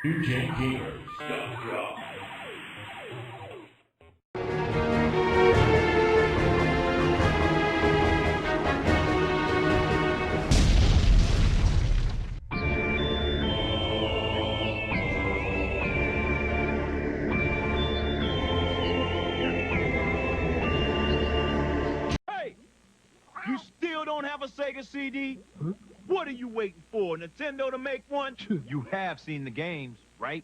NewGenGamers.com. You still don't have a Sega CD? Huh? What are you waiting for? Nintendo to make one? You have seen the games, right?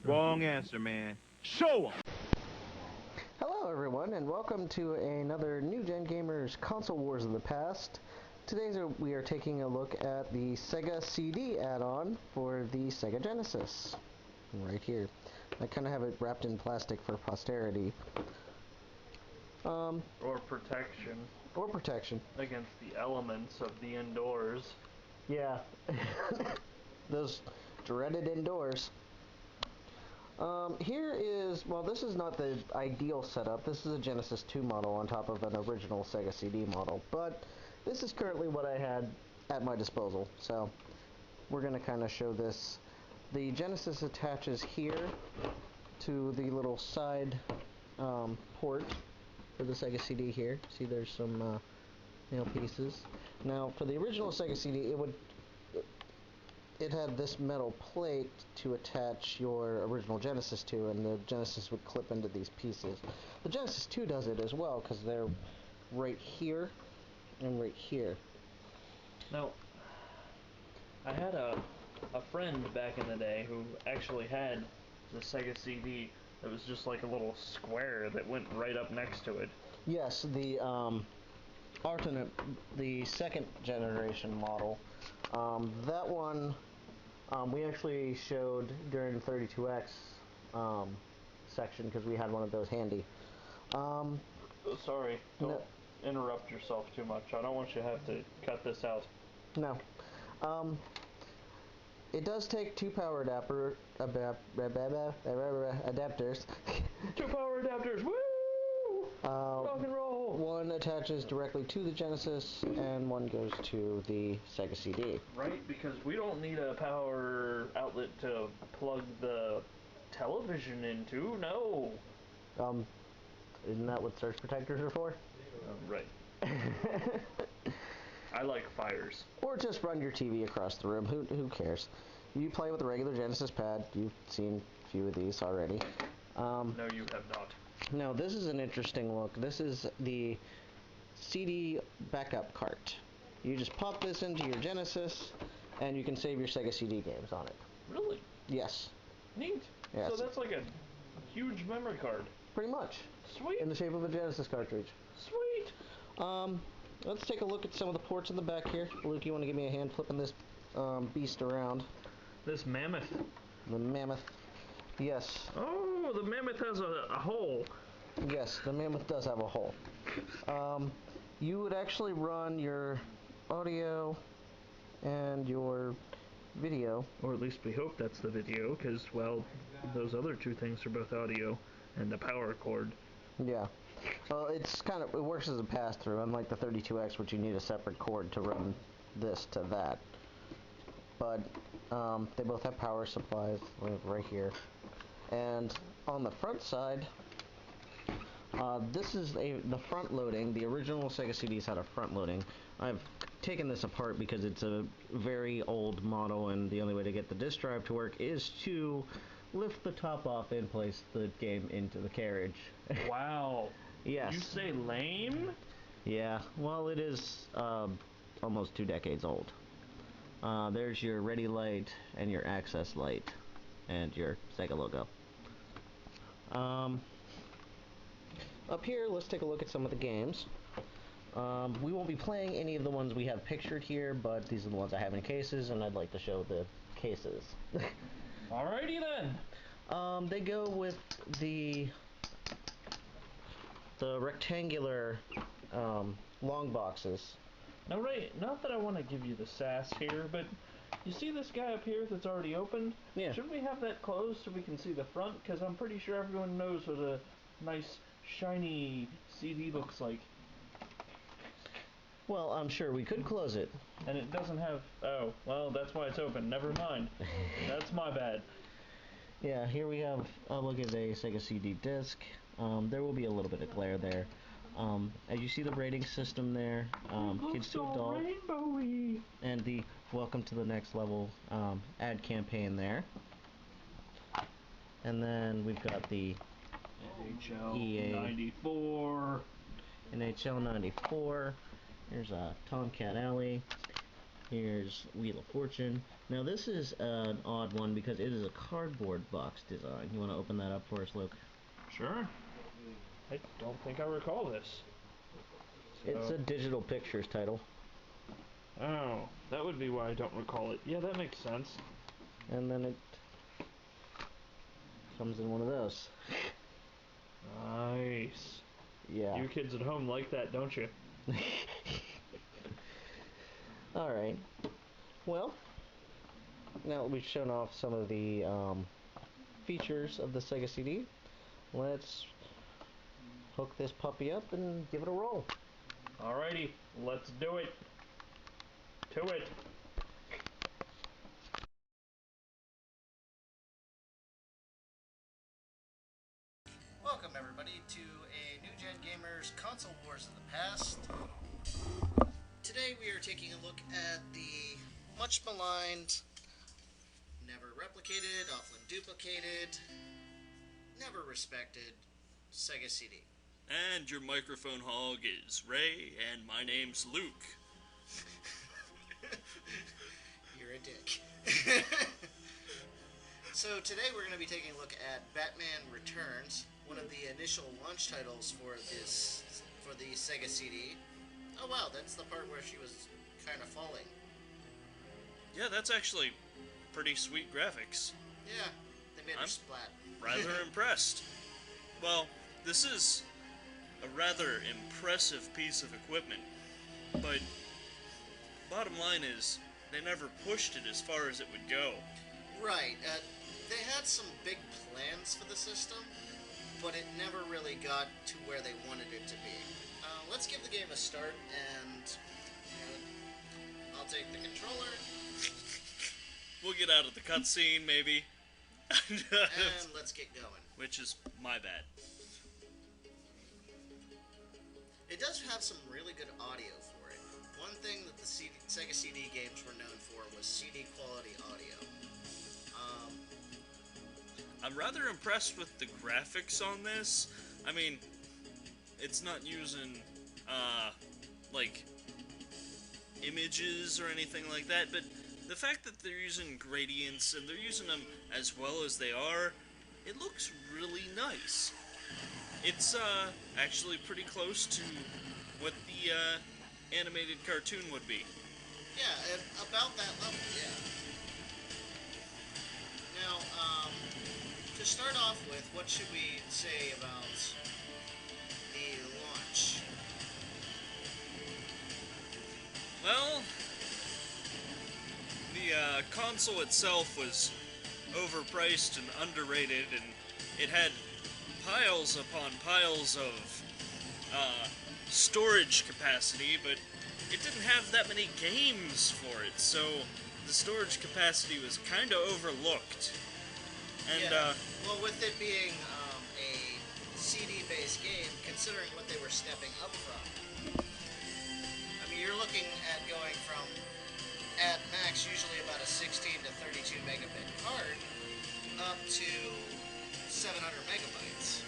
Wrong answer, man. Show 'em! Hello everyone, and welcome to another NewGenGamers Console Wars of the Past. Today we are taking a look at the Sega CD add-on for the Sega Genesis. Right here. I kind of have it wrapped in plastic for posterity. Or protection. Or protection. Against the elements of the indoors. Yeah. Those dreaded indoors. Here is, well, this is not the ideal setup. This is a Genesis 2 model on top of an original Sega CD model. But this is currently what I had at my disposal. So we're going to kind of show this. The Genesis attaches here to the little side port for the Sega CD here. See, there's some nail pieces. Now, for the original Sega CD, it had this metal plate to attach your original Genesis to, and the Genesis would clip into these pieces. The Genesis 2 does it as well, because they're right here and right here. Now, I had a friend back in the day who actually had the Sega CD that was just like a little square that went right up next to it. Yes, the alternate, the second generation model. That one we actually showed during the 32X section because we had one of those handy. Sorry, don't interrupt yourself too much. I don't want you to have to cut this out. No. It does take two power adapters. Two power adapters, woo! Rock and roll! One attaches directly to the Genesis, and one goes to the Sega CD. Right, because we don't need a power outlet to plug the television into, no! Isn't that what surge protectors are for? Right. I like fires. Or just run your TV across the room. Who cares? You play with a regular Genesis pad. You've seen a few of these already. No, you have not. Now, this is an interesting look. This is the CD backup cart. You just pop this into your Genesis, and you can save your Sega CD games on it. Really? Yes. Neat. Yes. So that's like a huge memory card. Pretty much. Sweet. In the shape of a Genesis cartridge. Sweet. Let's take a look at some of the ports in the back here. Luke, you want to give me a hand flipping this beast around? This mammoth. The mammoth. Yes. Oh, the mammoth has a hole. Yes, the mammoth does have a hole. You would actually run your audio and your video. Or at least we hope that's the video, because, well, those other two things are both audio and the power cord. Yeah. Well, it works as a pass-through, unlike the 32X, which you need a separate cord to run this to that. But they both have power supplies right here. And on the front side, this is the front loading. The original Sega CDs had a front loading. I've taken this apart because it's a very old model, and the only way to get the disk drive to work is to lift the top off and place the game into the carriage. Wow. Yes. You say lame? Yeah. Well, it is almost 2 decades old. There's your ready light and your access light and your Sega logo. Up here, let's take a look at some of the games. We won't be playing any of the ones we have pictured here, but these are the ones I have in cases, and I'd like to show the cases. Alrighty then. They go with the rectangular long boxes. Now, Ray, not that I want to give you the sass here, but you see this guy up here that's already opened? Yeah. Shouldn't we have that closed so we can see the front? Because I'm pretty sure everyone knows what a nice, shiny CD looks like. Well, I'm sure we could close it. And it doesn't have... Oh, well, that's why it's open. Never mind. That's my bad. Yeah, here we have a look at a Sega CD disc. There will be a little bit of glare there. As you see the rating system there, kids to adult, rainbowy. And the welcome to the next level ad campaign there. And then we've got the NHL EA 94. NHL 94. Here's Tomcat Alley. Here's Wheel of Fortune. Now this is an odd one because it is a cardboard box design. You want to open that up for us, Luke? Sure. I don't think I recall this. So. It's a Digital Pictures title. Oh, that would be why I don't recall it. Yeah, that makes sense. And then it comes in one of those. Nice. Yeah. You kids at home like that, don't you? Alright. Well, now that we've shown off some of the features of the Sega CD, let's hook this puppy up and give it a roll. Alrighty, let's do it. To it. Welcome everybody to a NewGenGamers Console Wars of the Past. Today we are taking a look at the much maligned, never replicated, often duplicated, never respected Sega CD. And your microphone hog is Ray, and my name's Luke. You're a dick. So today we're going to be taking a look at Batman Returns, one of the initial launch titles for the Sega CD. Oh wow, that's the part where she was kind of falling. Yeah, that's actually pretty sweet graphics. Yeah, they made her splat. Rather impressed. Well, this is a rather impressive piece of equipment, but bottom line is they never pushed it as far as it would go. Right, they had some big plans for the system, but it never really got to where they wanted it to be. Let's give the game a start, and I'll take the controller. We'll get out of the cutscene, maybe. And let's get going. Which is my bad. It does have some really good audio for it. One thing that the Sega CD games were known for was CD quality audio. I'm rather impressed with the graphics on this. I mean, it's not using, like, images or anything like that, but the fact that they're using gradients and they're using them as well as they are, it looks really nice. It's, actually pretty close to what the, animated cartoon would be. Yeah, about that level, yeah. Now, to start off with, what should we say about the launch? Well, the console itself was overpriced and underrated, and it had piles upon piles of storage capacity, but it didn't have that many games for it, so the storage capacity was kind of overlooked. And yeah. Well, with it being a CD-based game, considering what they were stepping up from, I mean, you're looking at going from, at max, usually about a 16 to 32 megabit card, up to 700 megabytes.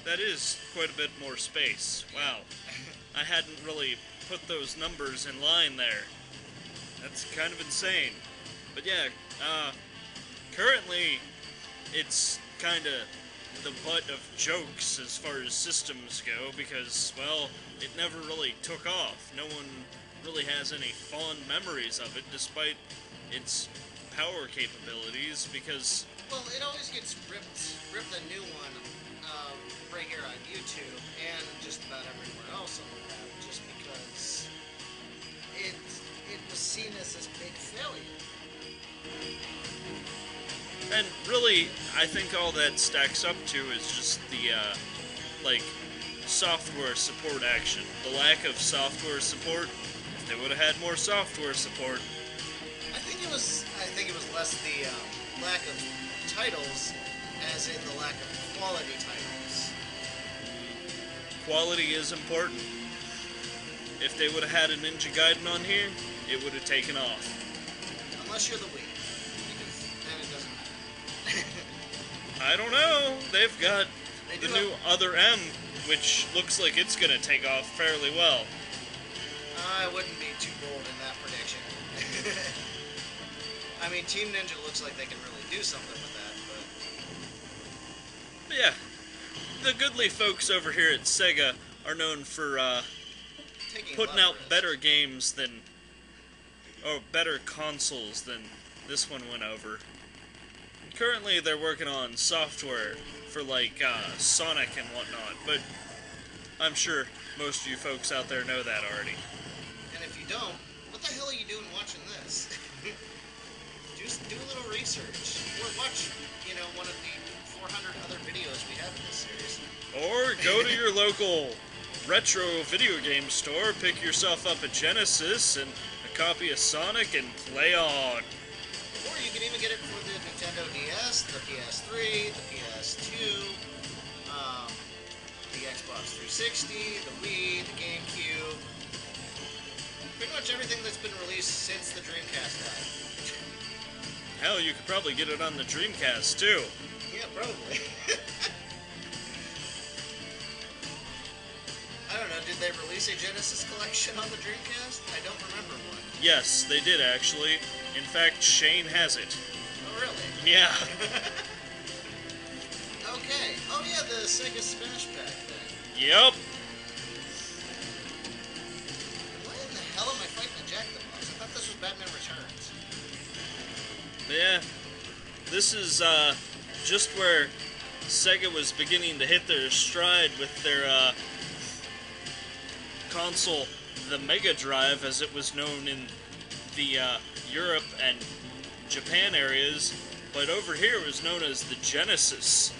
that is quite a bit more space. Wow. I hadn't really put those numbers in line there. That's kind of insane. But yeah, currently, it's kind of the butt of jokes as far as systems go, because, well, it never really took off. No one really has any fond memories of it, despite its power capabilities, because... Well, it always gets ripped a new one right here on YouTube, and just about everywhere else on the web, just because it was seen as this big failure. And really, I think all that stacks up to is just the, like, software support action. The lack of software support. If they would have had more software support. I think it was less the lack of titles as in the lack of quality titles. Quality is important. If they would have had a Ninja Gaiden on here, it would have taken off. Unless you're the Wii, because then it doesn't matter. I don't know. They've got They the do new Other M, which looks like it's going to take off fairly well. I wouldn't be too bold in that prediction. I mean, Team Ninja looks like they can really do something with that, but... But yeah, the goodly folks over here at Sega are known for putting out better games than, or better consoles than this one went over. Currently, they're working on software for like Sonic and whatnot, but I'm sure most of you folks out there know that already. And if you don't, what the hell are you doing watching this? Just do a little research, or watch, one of the 400 other videos we have in this series. Or go to your local retro video game store, pick yourself up a Genesis and a copy of Sonic and play on. Or you can even get it for the Nintendo DS, the PS3, the PS2, the Xbox 360, the Wii, the GameCube. Pretty much everything that's been released since the Dreamcast died. Hell, you could probably get it on the Dreamcast too. Yeah, probably. I don't know, did they release a Genesis collection on the Dreamcast? I don't remember one. Yes, they did actually. In fact, Shane has it. Oh, really? Yeah. Okay. Oh, yeah, the Sega Smash Pack then. Yep. Why in the hell am I fighting a Jack-in-the-Box? I thought this was Batman Returns. Yeah. This is just where Sega was beginning to hit their stride with their console, the Mega Drive, as it was known in the Europe and Japan areas, but over here it was known as the Genesis.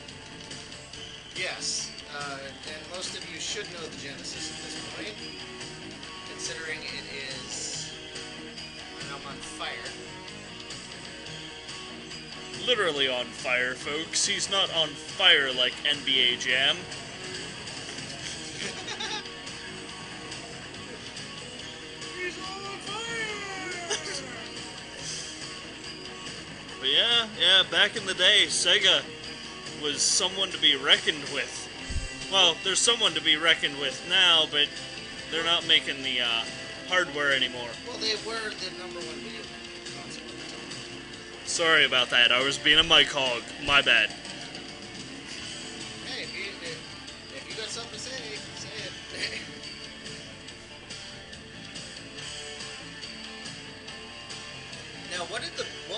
Yes, and most of you should know the Genesis at this point, considering it is on fire. Literally on fire, folks. He's not on fire like NBA Jam. He's on fire! But yeah, back in the day, Sega was someone to be reckoned with. Well, there's someone to be reckoned with now, but they're not making the hardware anymore. Well, they were the number one video console at the time. Sorry about that. I was being a mic hog. My bad. Hey, if you got something to say, say it. Now, what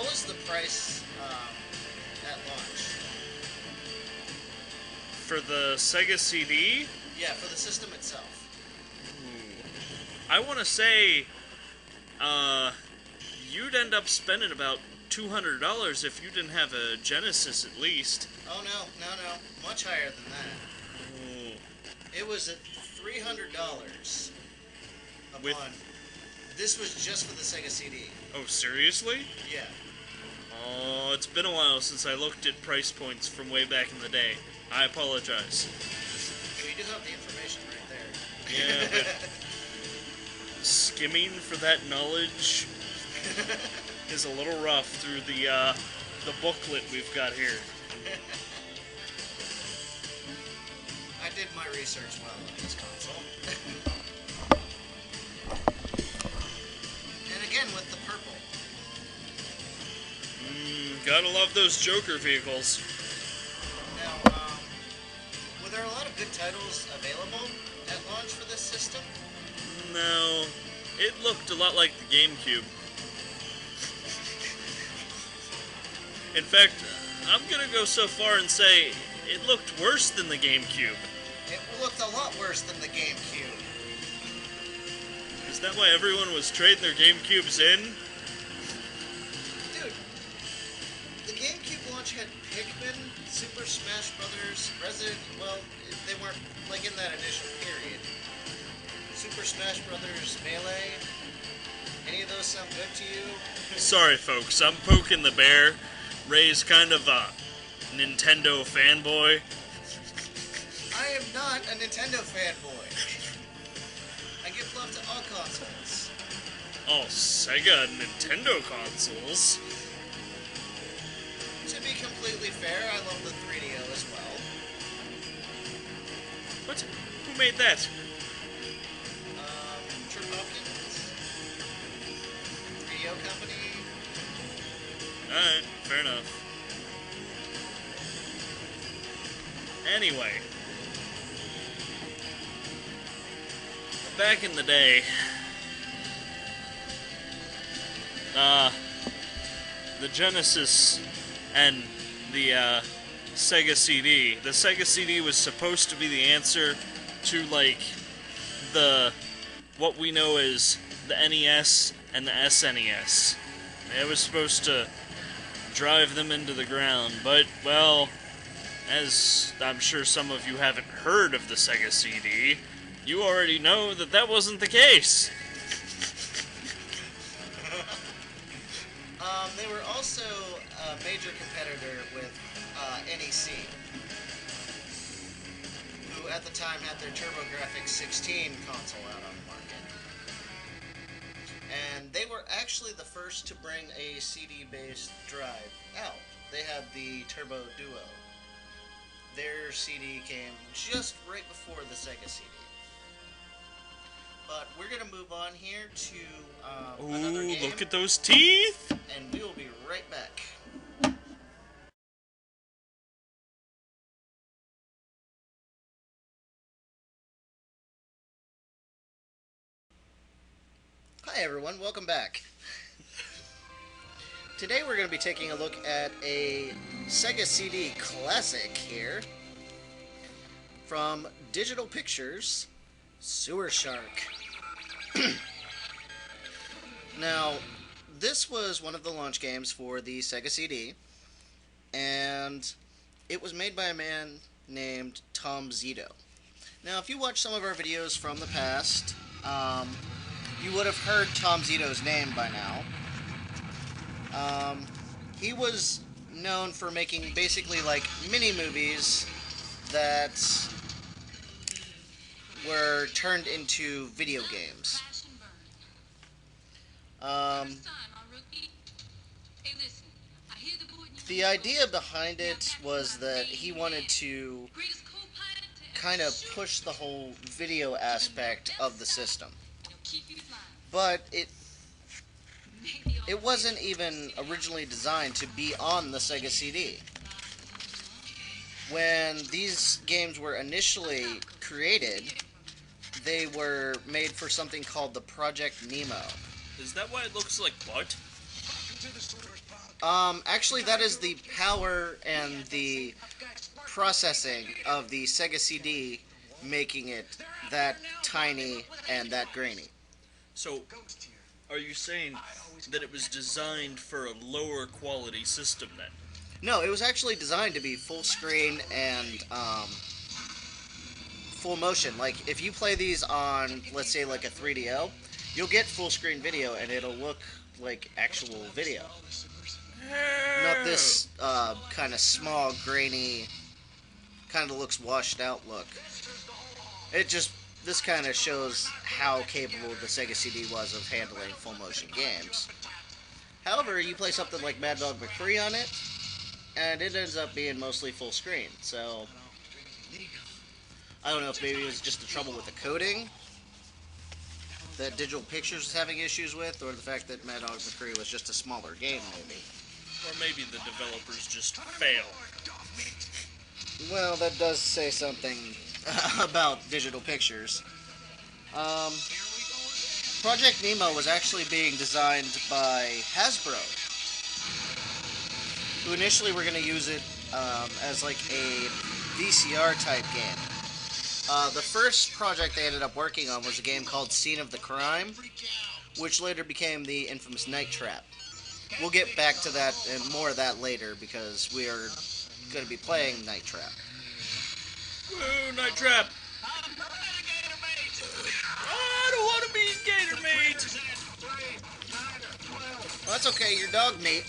was the price at launch? For the Sega CD, Yeah, for the system itself. I want to say you'd end up spending about $200 if you didn't have a Genesis at least. Oh no, much higher than that. It was at $300 With- upon. This was just for the Sega CD. Oh, seriously? Yeah. Oh, it's been a while since I looked at price points from way back in the day. I apologize. So you do have the information right there. Yeah, but skimming for that knowledge is a little rough through the booklet we've got here. I did my research well on this console. And again with the purple. Gotta love those Joker vehicles. Now, were there a lot of good titles available at launch for this system? No, it looked a lot like the GameCube. In fact, I'm gonna go so far and say it looked worse than the GameCube. It looked a lot worse than the GameCube. Is that why everyone was trading their GameCubes in? Dude, the GameCube launch had Pikmin, Super Smash Brothers, well, they weren't like in that initial period. Super Smash Brothers Melee. Any of those sound good to you? Sorry, folks, I'm poking the bear. Ray's kind of a Nintendo fanboy. I am not a Nintendo fanboy. I give love to all consoles. Oh, Sega and Nintendo consoles. To be completely fair, I love the 3DO as well. What? Who made that? Turbo-Grafx. 3DO company. Alright, fair enough. Anyway. Back in the day, the Genesis and the Sega CD. The Sega CD was supposed to be the answer to, like, what we know as the NES and the SNES. It was supposed to drive them into the ground, but, well, as I'm sure some of you haven't heard of the Sega CD, you already know that that wasn't the case. They were also a major competitor with NEC, who at the time had their Turbo-Grafx 16 console out on the market. And they were actually the first to bring a CD-based drive out. They had the Turbo Duo. Their CD came just right before the Sega CD. But we're going to move on here to another game. Ooh, look at those teeth! And we will be right back. Hi everyone, welcome back. Today we're going to be taking a look at a Sega CD classic here from Digital Pictures, Sewer Shark. Now, this was one of the launch games for the Sega CD, and it was made by a man named Tom Zito. Now, if you watch some of our videos from the past, you would have heard Tom Zito's name by now. He was known for making basically like mini-movies that were turned into video games. The idea behind it was that he wanted to kind of push the whole video aspect of the system. But it wasn't even originally designed to be on the Sega CD. When these games were initially created, they were made for something called the Project Nemo. Is that why it looks like butt? Actually, that is the power and the processing of the Sega CD, making it that tiny and that grainy. So, are you saying that it was designed for a lower quality system then? No, it was actually designed to be full screen and full motion. Like, if you play these on, let's say, like a 3DO, you'll get full screen video and it'll look like actual video. Not this kind of small, grainy, kind of looks washed out look. This kind of shows how capable the Sega CD was of handling full motion games. However, you play something like Mad Dog McCree on it, and it ends up being mostly full screen. So, I don't know if maybe it was just the trouble with the coding that Digital Pictures was having issues with, or the fact that Mad Dog McCree was just a smaller game, maybe. Or maybe the developers just fail. Well, that does say something about Digital Pictures. Project Nemo was actually being designed by Hasbro, who initially were going to use it as like a VCR type game. The first project they ended up working on was a game called Scene of the Crime, which later became the infamous Night Trap. We'll get back to that and more of that later because we are going to be playing Night Trap. Woo, Night Trap! I don't want to be Gator Mate! Well, that's okay, you're dog meat.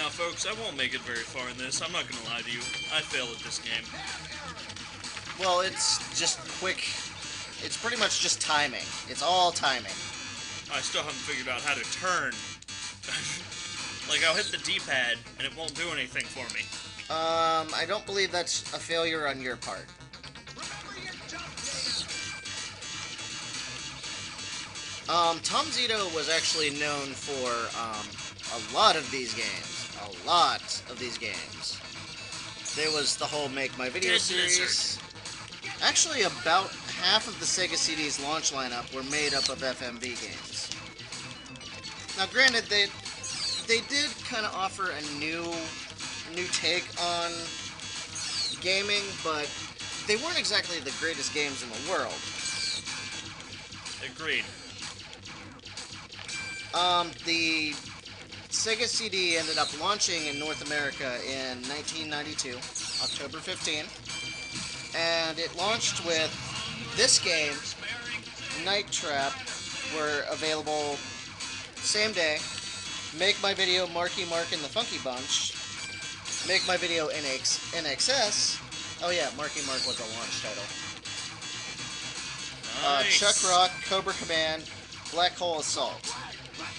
Now, folks, I won't make it very far in this. I'm not gonna lie to you. I fail at this game. Well, it's just quick. It's pretty much just timing. It's all timing. I still haven't figured out how to turn. Like, I'll hit the D-pad, and it won't do anything for me. I don't believe that's a failure on your part. Tom Zito was actually known for a lot of these games. A lot of these games. There was the whole Make My Video series. Actually, about half of the Sega CD's launch lineup were made up of FMV games. Now, granted, they did kind of offer a new take on gaming, but they weren't exactly the greatest games in the world. Agreed. The Sega CD ended up launching in North America in 1992, October 15, and it launched with this game, Night Trap, were available same day. Make My Video, Marky Mark and the Funky Bunch, Make My Video NXS. Oh yeah, Marky Mark was a launch title. Nice. Chuck Rock, Cobra Command, Black Hole Assault.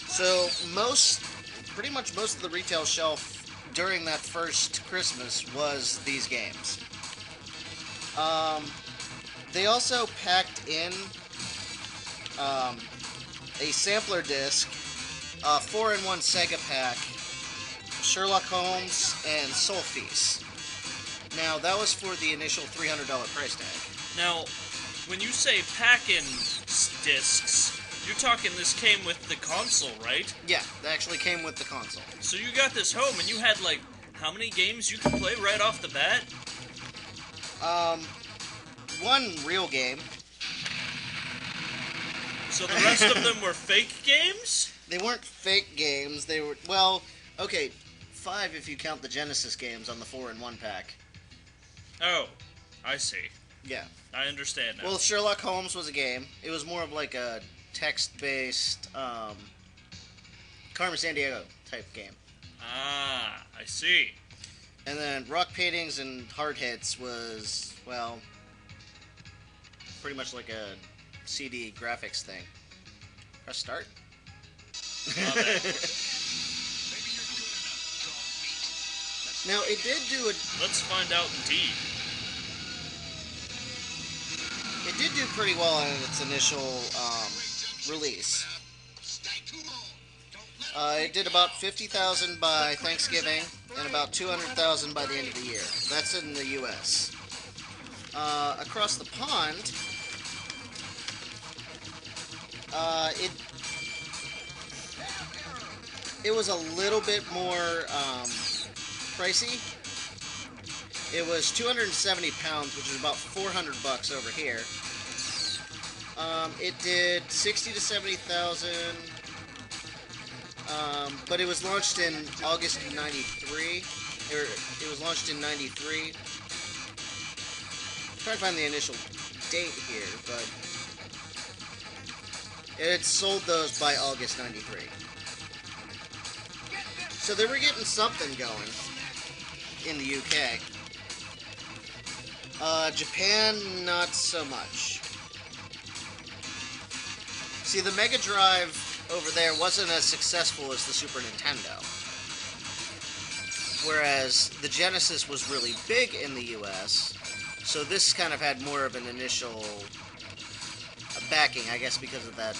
So pretty much most of the retail shelf during that first Christmas was these games. They also packed in a sampler disc, a 4-in-1 Sega pack, Sherlock Holmes, and Soul Feast. Now, that was for the initial $300 price tag. Now, when you say pack-in discs, you're talking this came with the console, right? Yeah, that actually came with the console. So you got this home and you had, like, how many games you could play right off the bat? One real game. So the rest of them were fake games? They weren't fake games, they were, well, okay, 5 if you count the Genesis games on the 4-in-1 pack. Oh, I see. Yeah. I understand now. Well, Sherlock Holmes was a game. It was more of like a text-based, Carmen Sandiego type game. Ah, I see. And then Rock Paintings and Hard Hits was, well, pretty much like a CD graphics thing. Press start. Now, it did do a... Let's find out indeed. It did do pretty well on its initial release. It did about 50,000 by Thanksgiving and about 200,000 by the end of the year. That's in the U.S. Across the pond, it was a little bit more pricey. It was 270 pounds, which is about 400 bucks over here. It did 60 to 70,000, but it was launched in August of '93. It was launched in '93. Trying to find the initial date here, but it sold those by August '93. So they were getting something going in the UK. Japan, not so much. See, the Mega Drive over there wasn't as successful as the Super Nintendo. Whereas the Genesis was really big in the US, so this kind of had more of an initial backing, I guess, because of that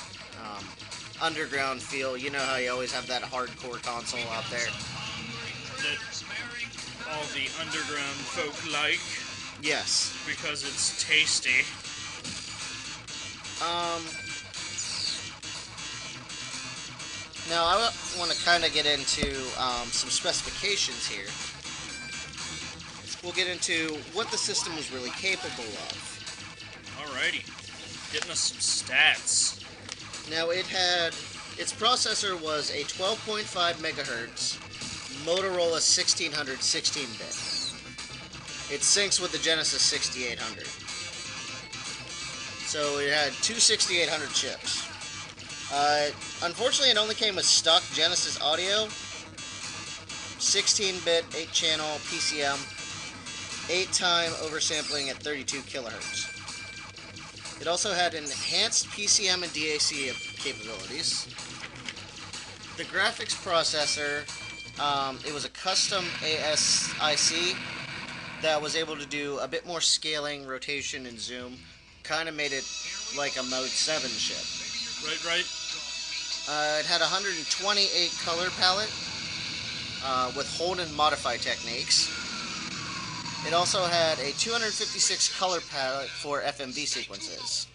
underground feel. You know how you always have that hardcore console out there? That all the underground folk like. Yes. Because it's tasty. Now, I want to kind of get into some specifications here. We'll get into what the system was really capable of. Alrighty. Getting us some stats. Now, its processor was a 12.5 megahertz Motorola 1600 16-bit. It syncs with the Genesis 6800. So it had two 6800 chips. Unfortunately, it only came with stock Genesis audio, 16-bit, 8-channel PCM, 8-time oversampling at 32 kilohertz. It also had enhanced PCM and DAC capabilities. The graphics processor, it was a custom ASIC that was able to do a bit more scaling, rotation, and zoom. Kind of made it like a Mode 7 chip. Right. It had a 128 color palette with hold and modify techniques. It also had a 256 color palette for FMV sequences.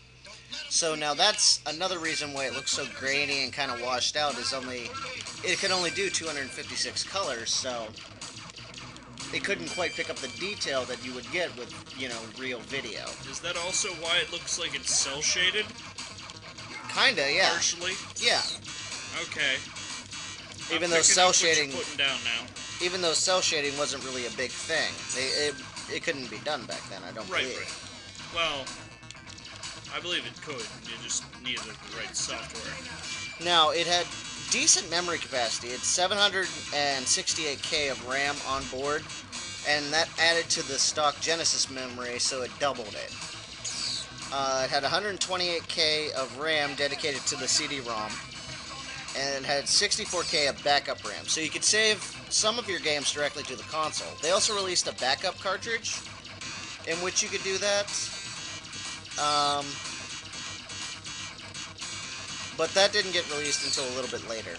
So now that's another reason why it looks so grainy and kind of washed out, is it could only do 256 colors, so it couldn't quite pick up the detail that you would get with, real video. Is that also why it looks like it's cell shaded? Kinda, yeah. Partially? Yeah. Okay. Even though cell shading, putting down now. even though cell shading wasn't really a big thing, it couldn't be done back then. I don't believe. Right. Well, I believe it could. You just needed the right software. Now it had decent memory capacity. It's 768K of RAM on board, and that added to the stock Genesis memory, so it doubled it. It had 128K of RAM dedicated to the CD-ROM, and it had 64K of backup RAM, so you could save some of your games directly to the console. They also released a backup cartridge in which you could do that, but that didn't get released until a little bit later.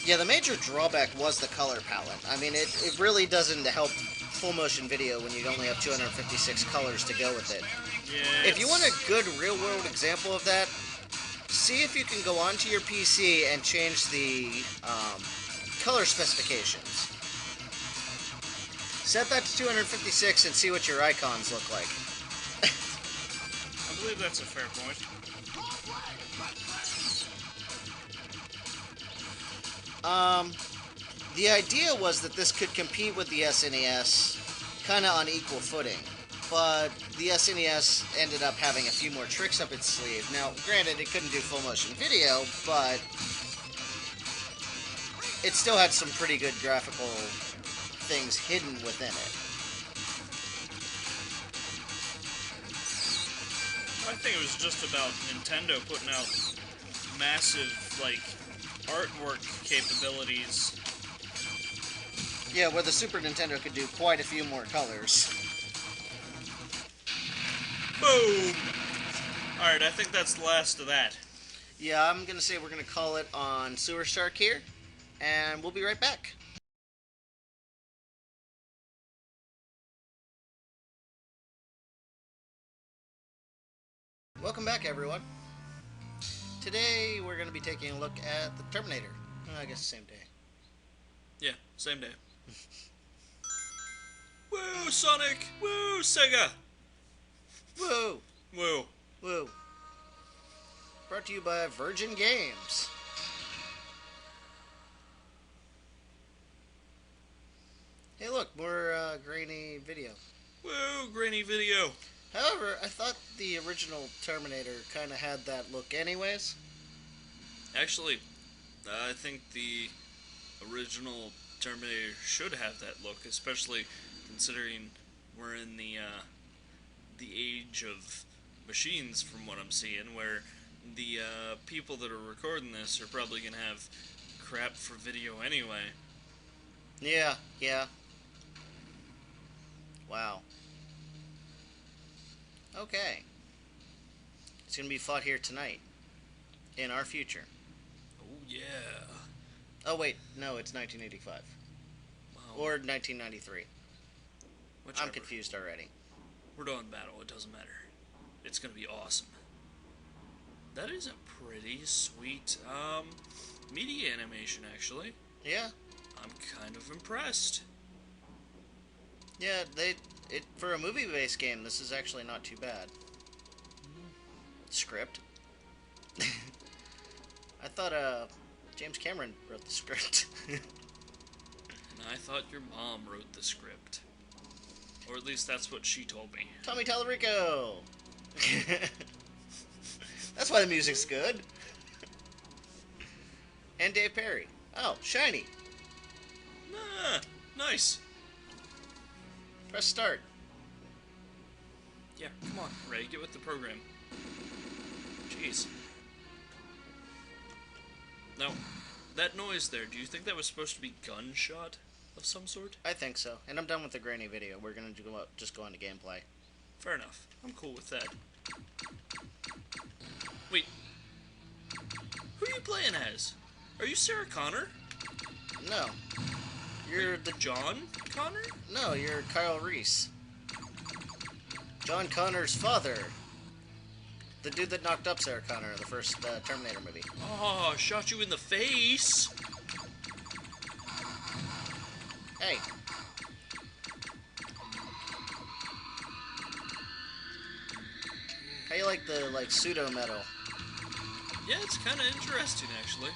Yeah, the major drawback was the color palette. I mean, it really doesn't help full motion video when you only have 256 colors to go with it. Yeah. If you want a good real-world example of that, see if you can go onto your PC and change the color specifications. Set that to 256 and see what your icons look like. I believe that's a fair point. The idea was that this could compete with the SNES kind of on equal footing, but the SNES ended up having a few more tricks up its sleeve. Now, granted, it couldn't do full motion video, but it still had some pretty good graphical things hidden within it. I think it was just about Nintendo putting out massive, artwork capabilities. Yeah, where the Super Nintendo could do quite a few more colors. Boom! Alright, I think that's the last of that. Yeah, I'm gonna say we're gonna call it on Sewer Shark here, and we'll be right back. Welcome back, everyone. Today we're going to be taking a look at the Terminator. I guess the same day. Yeah, same day. Woo, Sonic! Woo, Sega! Woo! Woo. Woo. Brought to you by Virgin Games. Hey look, more grainy video. Woo, grainy video. However, I thought the original Terminator kind of had that look anyways. Actually, I think the original Terminator should have that look, especially considering we're in the age of machines, from what I'm seeing, where the people that are recording this are probably going to have crap for video anyway. Yeah. Wow. Okay. It's going to be fought here tonight. In our future. Oh, yeah. Oh, wait. No, it's 1985. Wow. Or 1993. Whichever. I'm confused already. We're doing battle. It doesn't matter. It's going to be awesome. That is a pretty sweet, media animation, actually. Yeah. I'm kind of impressed. Yeah, for a movie-based game, this is actually not too bad. Script. I thought James Cameron wrote the script. And I thought your mom wrote the script. Or at least that's what she told me. Tommy Tallarico! That's why the music's good. And Dave Perry. Oh, shiny. Ah, nice. Press start. Yeah, come on, Ray, get with the program. Jeez. Now, that noise there, do you think that was supposed to be gunshot of some sort? I think so. And I'm done with the grainy video. We're gonna just go on to gameplay. Fair enough. I'm cool with that. Wait. Who are you playing as? Are you Sarah Connor? No. You're the... John Connor? No, you're Kyle Reese. John Connor's father. The dude that knocked up Sarah Connor in the first Terminator movie. Oh, shot you in the face. Hey. How you like the pseudo metal? Yeah, it's kind of interesting actually.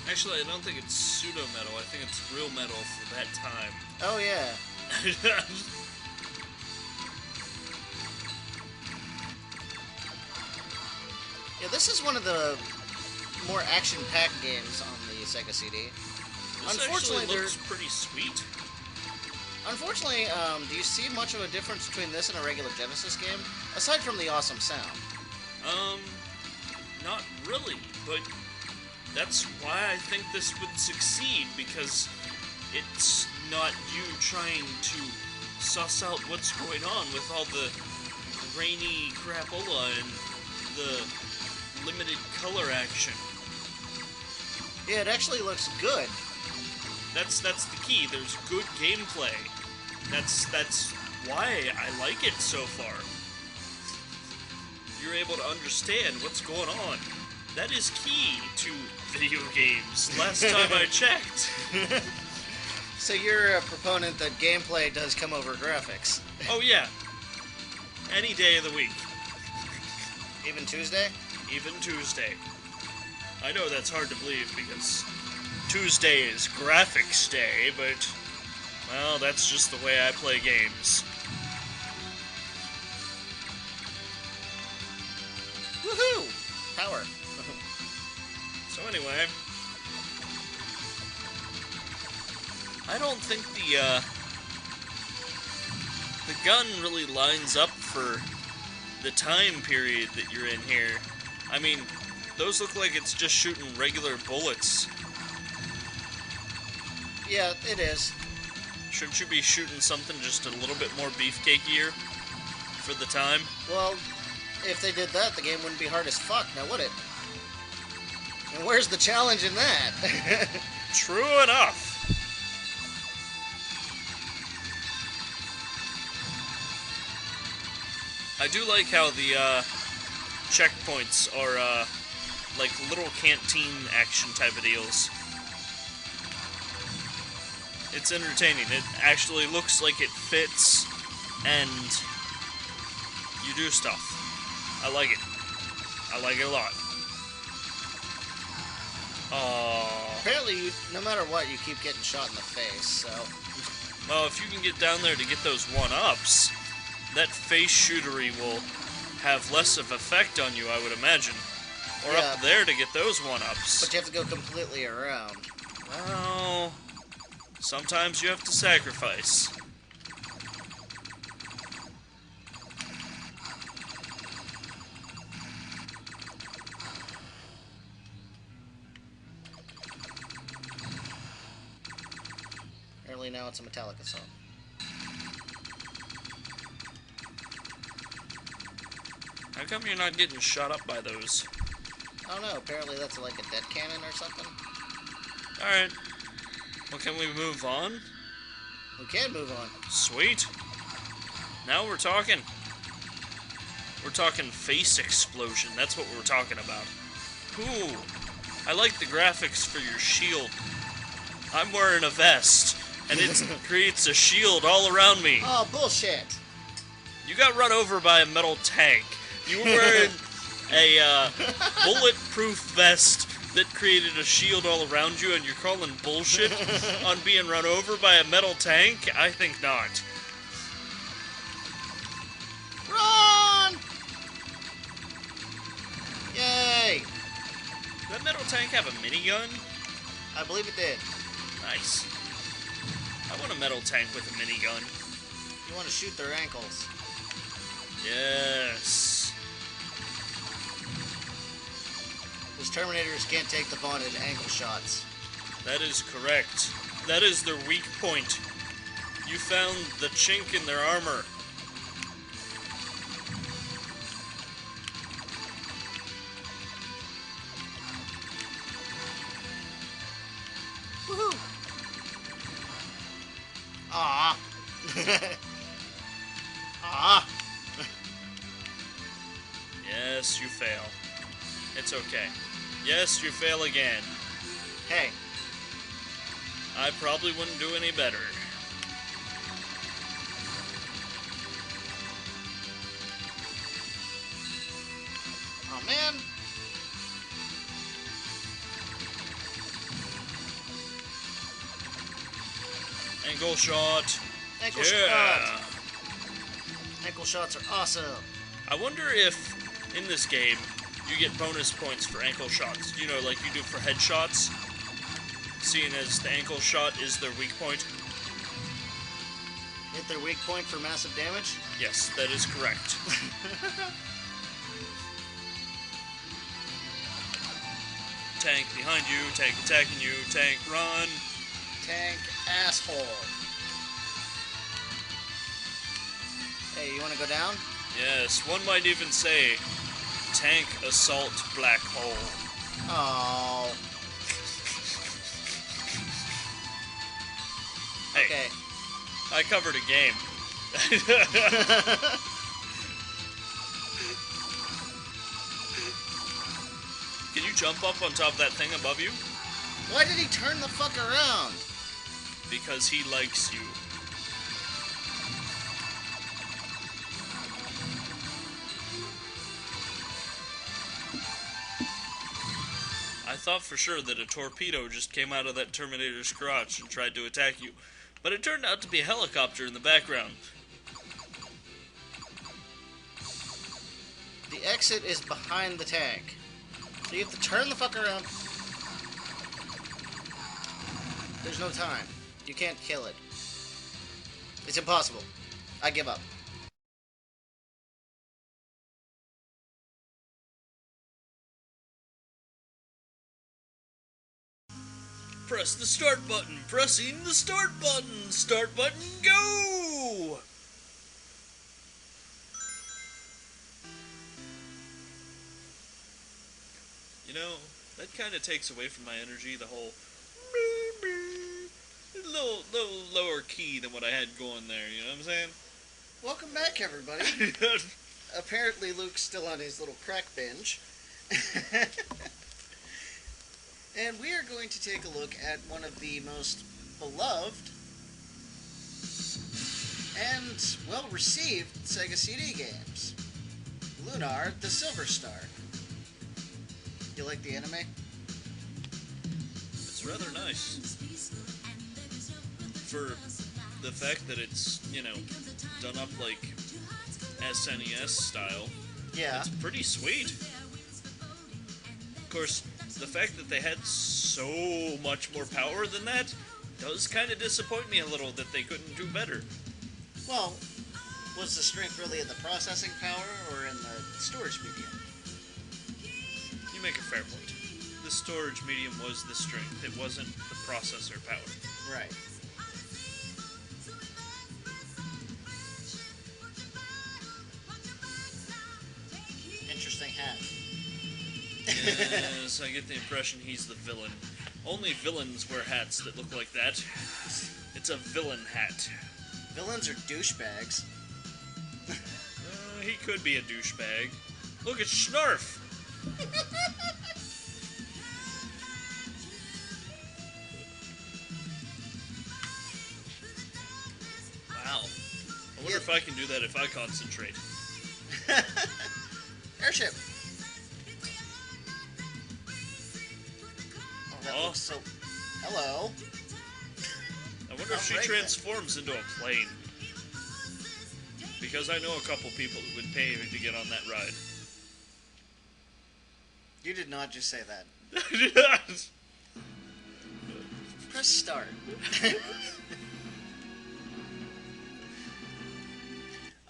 Actually, I don't think it's pseudo metal. I think it's real metal for that time. Oh yeah. Yeah, this is one of the more action-packed games on the Sega CD. This Unfortunately, actually looks pretty sweet. Unfortunately, do you see much of a difference between this and a regular Genesis game? Aside from the awesome sound. Not really, but that's why I think this would succeed, because it's not you trying to suss out what's going on with all the grainy crapola and the limited color action. Yeah, it actually looks good. That's the key. There's good gameplay. That's why I like it so far. You're able to understand what's going on. That is key to video games. Last time I checked. So you're a proponent that gameplay does come over graphics. Oh yeah. Any day of the week. Even Tuesday? Even Tuesday. I know that's hard to believe because Tuesday is graphics day, but, well, that's just the way I play games. Woohoo! Power. So anyway, I don't think the gun really lines up for the time period that you're in here. I mean, those look like it's just shooting regular bullets. Yeah, it is. Shouldn't you be shooting something just a little bit more beefcakier for the time? Well, if they did that, the game wouldn't be hard as fuck, now would it? And where's the challenge in that? True enough. I do like how the checkpoints are like little canteen action type of deals. It's entertaining. It actually looks like it fits, and you do stuff. I like it. I like it a lot. Apparently, no matter what, you keep getting shot in the face, so... Well, if you can get down there to get those one-ups, that face shootery will have less of effect on you, I would imagine. Or Yeah. up there to get those one-ups. But you have to go completely around. Well, sometimes you have to sacrifice. Apparently now it's a Metallica song. How come you're not getting shot up by those? I don't know, apparently that's like a dead cannon or something. Alright. Well, can we move on? We can move on. Sweet. Now we're talking. We're talking face explosion. That's what we're talking about. Ooh. I like the graphics for your shield. I'm wearing a vest, and it creates a shield all around me. Oh, bullshit! You got run over by a metal tank. You were wearing a bulletproof vest that created a shield all around you, and you're calling bullshit on being run over by a metal tank? I think not. that metal tank have a minigun? I believe it did. Nice. I want a metal tank with a minigun. You want to shoot their ankles. Yes. Those Terminators can't take the vaunted ankle shots. That is correct. That is their weak point. You found the chink in their armor. Woohoo! Ah. Ah. Yes, you fail. It's okay. Yes, you fail again. Hey. I probably wouldn't do any better. Oh man. Ankle shot. Ankle Yeah. shot. Ankle shots are awesome. I wonder if in this game you get bonus points for ankle shots. You know, like you do for headshots. Seeing as the ankle shot is their weak point. Hit their weak point for massive damage? Yes, that is correct. Tank behind you, tank attacking you, tank run. Tank asshole. Hey, you want to go down? Yes, one might even say tank assault black hole. Oh. Hey, Okay. I covered a game. Can you jump up on top of that thing above you? Why did he turn the fuck around? Because he likes you. I thought for sure that a torpedo just came out of that Terminator's crotch and tried to attack you, but it turned out to be a helicopter in the background. The exit is behind the tank. So you have to turn the fuck around. There's no time. You can't kill it. It's impossible. I give up. Press the start button! Pressing the start button! Start button, go! You know, that kind of takes away from my energy, the whole little lower key than what I had going there, you know what I'm saying? Welcome back, everybody. Apparently Luke's still on his little crack binge. And we are going to take a look at one of the most beloved and well-received Sega CD games. Lunar, the Silver Star. You like the anime? It's rather nice. For the fact that it's, you know, done up like SNES style. Yeah. It's pretty sweet. Of course, the fact that they had so much more power than that does kind of disappoint me a little that they couldn't do better. Well, was the strength really in the processing power or in the storage medium? You make a fair point. The storage medium was the strength. It wasn't the processor power. Right. Interesting hat. Yes, I get the impression he's the villain. Only villains wear hats that look like that. It's a villain hat. Villains are douchebags. He could be a douchebag. Look at Snarf! Wow. I wonder if I can do that if I concentrate. Airship. Oh, that Aw. looks so... Hello. I wonder if she Alright, transforms into a plane. Because I know a couple people who would pay to get on that ride. You did not just say that. Yes. Press start.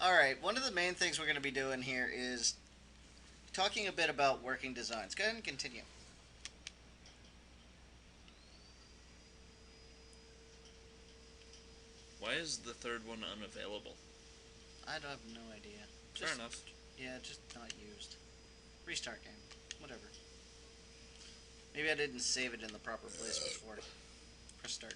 Alright, one of the main things we're going to be doing here is talking a bit about working designs. Go ahead and continue. Why is the third one unavailable? I have no idea. Fair enough. Yeah, just not used. Restart game. Whatever. Maybe I didn't save it in the proper place before. Press start.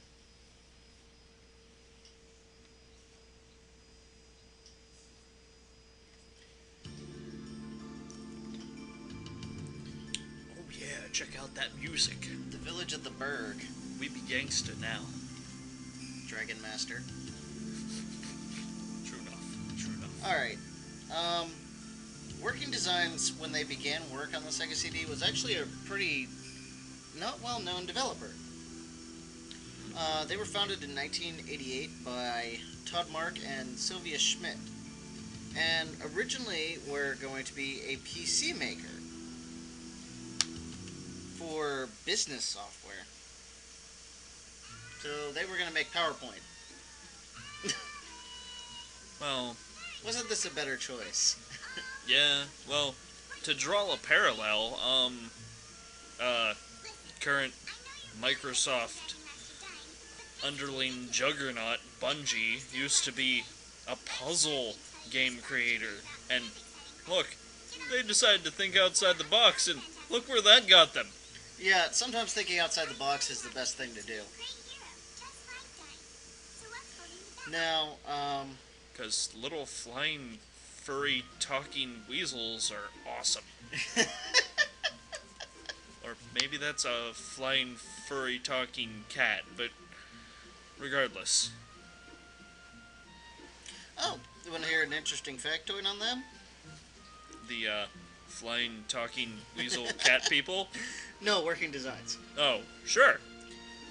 Oh yeah, check out that music. The Village of the Berg. We be gangsta now. Dragon Master. True enough. True enough. Alright. Working Designs, when they began work on the Sega CD, was actually a pretty not well-known developer. They were founded in 1988 by Todd Mark and Sylvia Schmidt, and originally were going to be a PC maker for business software. So they were going to make PowerPoint. Well, wasn't this a better choice? yeah, well, to draw a parallel, current Microsoft underling juggernaut Bungie used to be a puzzle game creator, and look, they decided to think outside the box, and look where that got them. Yeah, sometimes thinking outside the box is the best thing to do. Now, Because little flying, furry, talking weasels are awesome. Or maybe that's a flying, furry, talking cat, but regardless. oh, you want to hear an interesting factoid on them? The, flying, talking weasel cat people? No, Working Designs. Oh, sure.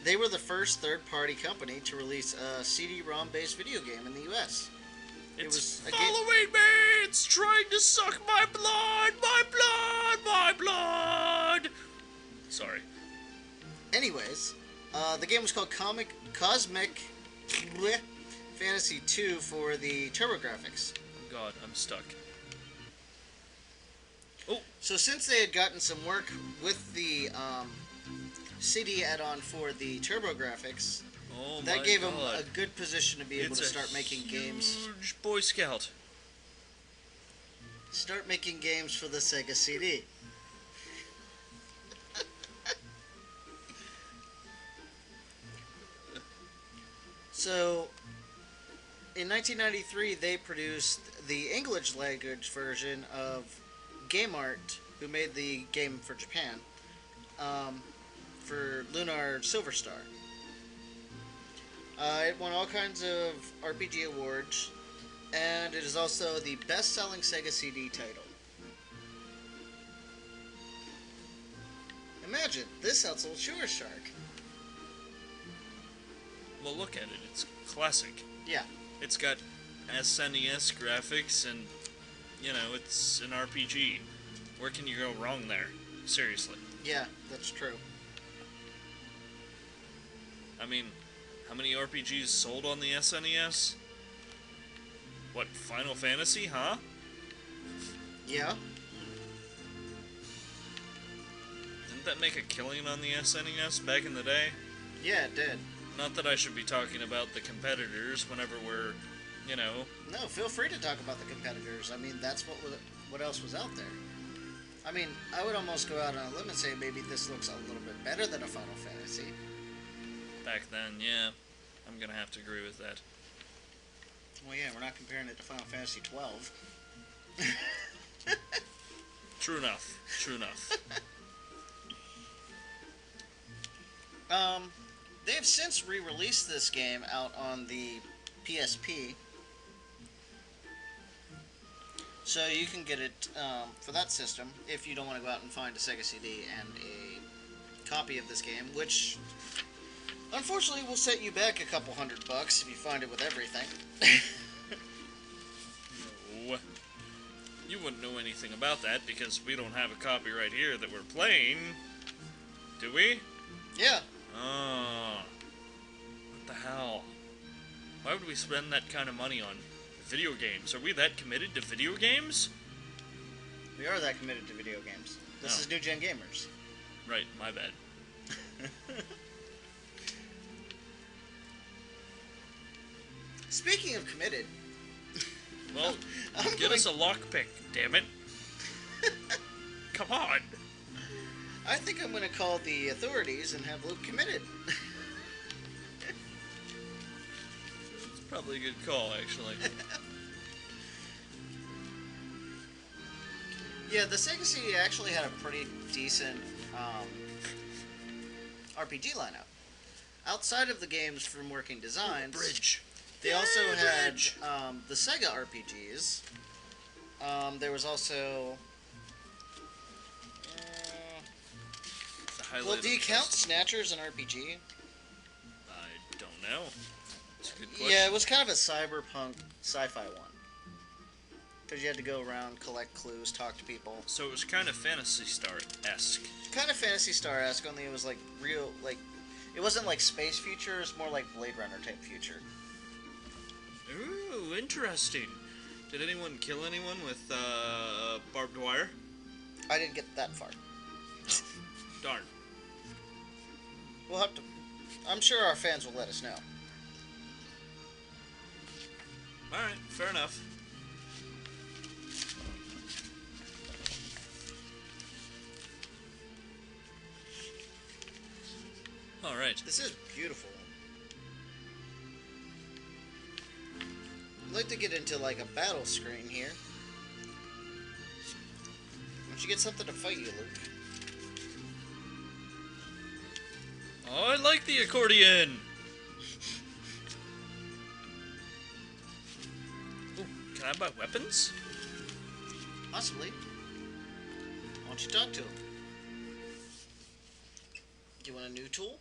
They were the first third-party company to release a CD-ROM-based video game in the U.S. It's was a game. following me! It's trying to suck my blood! My blood! My blood! Sorry. Anyways, the game was called Cosmic Fantasy 2 for the Turbo-Grafx. Oh god, I'm stuck. So since they had gotten some work with the CD add-on for the Turbo-Grafx, Oh that my gave them god. a good position to be able to start making games. Huge Boy Scout. Start making games for the Sega CD. So, in 1993, they produced the English language version of Game Art, who made the game for Japan, for Lunar Silver Star. It won all kinds of RPG awards, and it is also the best-selling Sega CD title. Imagine, this outsold Sure Shark. Well, look at it. It's classic. Yeah. It's got SNES graphics and, you know, it's an RPG. Where can you go wrong there? Seriously. Yeah, that's true. I mean, how many RPGs sold on the SNES? What, Final Fantasy, huh? Yeah. Didn't that make a killing on the SNES back in the day? Yeah, it did. Not that I should be talking about the competitors whenever we're, you know... No, feel free to talk about the competitors. I mean, that's what else was out there. I mean, I would almost go out on a limb and say maybe this looks a little bit better than a Final Fantasy. Back then, yeah. I'm gonna have to agree with that. Well, yeah, we're not comparing it to Final Fantasy 12. True enough. True enough. They have since re-released this game out on the PSP. So you can get it for that system if you don't want to go out and find a Sega CD and a copy of this game, which unfortunately will set you back a couple $100 if you find it with everything. No. You wouldn't know anything about that because we don't have a copy right here that we're playing. Do we? Yeah. Oh. What the hell? Why would we spend that kind of money on video games? Are we that committed to video games? We are that committed to video games. This is NewGenGamers. Right, my bad. Speaking of committed... Well, get us a lockpick, damn it. Come on. I think I'm going to call the authorities and have Luke committed. It's probably a good call, actually. Yeah, the Sega CD actually had a pretty decent RPG lineup. Outside of the games from Working Designs, Bridge. they also had the Sega RPGs. There was also... well, do you count Snatchers and RPG? I don't know. It's a good question. Yeah, it was kind of a cyberpunk sci-fi one. Because you had to go around, collect clues, talk to people. So it was kind of Phantasy Star-esque. Kind of Phantasy Star-esque, only it was like real, like... It wasn't like space future, it was more like Blade Runner type future. Ooh, interesting. Did anyone kill anyone with barbed wire? I didn't get that far. Darn. We'll have to... I'm sure our fans will let us know. Alright, fair enough. Alright. This is beautiful. I'd like to get into like a battle screen here. Why don't you get something to fight you, Luke? Oh, I like the accordion! Ooh, can I buy weapons? Possibly. Why don't you talk to him? Do you want a new tool?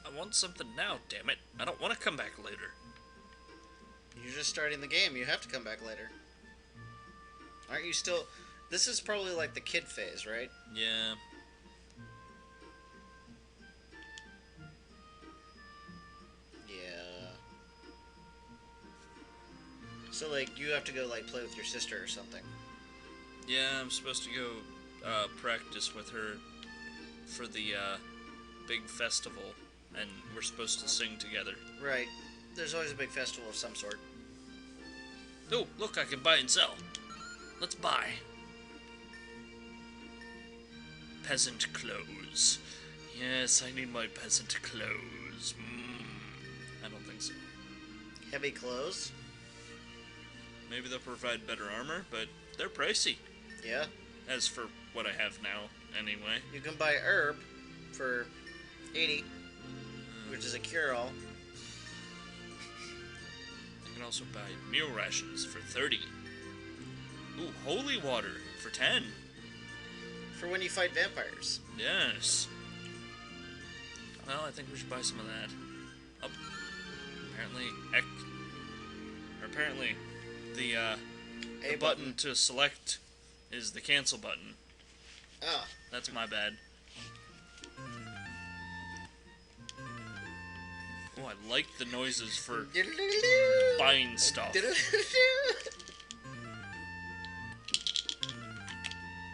I want something now, damn it. I don't want to come back later. You're just starting the game. You have to come back later. Aren't you still... This is probably like the kid phase, right? Yeah. Yeah. So, like, you have to go, like, play with your sister or something. Yeah, I'm supposed to go practice with her for the big festival, and we're supposed to sing together. Right. There's always a big festival of some sort. Oh, look, I can buy and sell. Let's buy. Peasant clothes. Yes, I need my peasant clothes. I don't think so. Heavy clothes? Maybe they'll provide better armor, but they're pricey. Yeah. As for what I have now, anyway. You can buy herb for 80, which is a cure-all. You can also buy meal rations for 30. Ooh, holy water for 10. For when you fight vampires. Yes. Well, I think we should buy some of that. Oh, apparently, the button to select is the cancel button. Ah. That's my bad. Oh, I like the noises for buying stuff.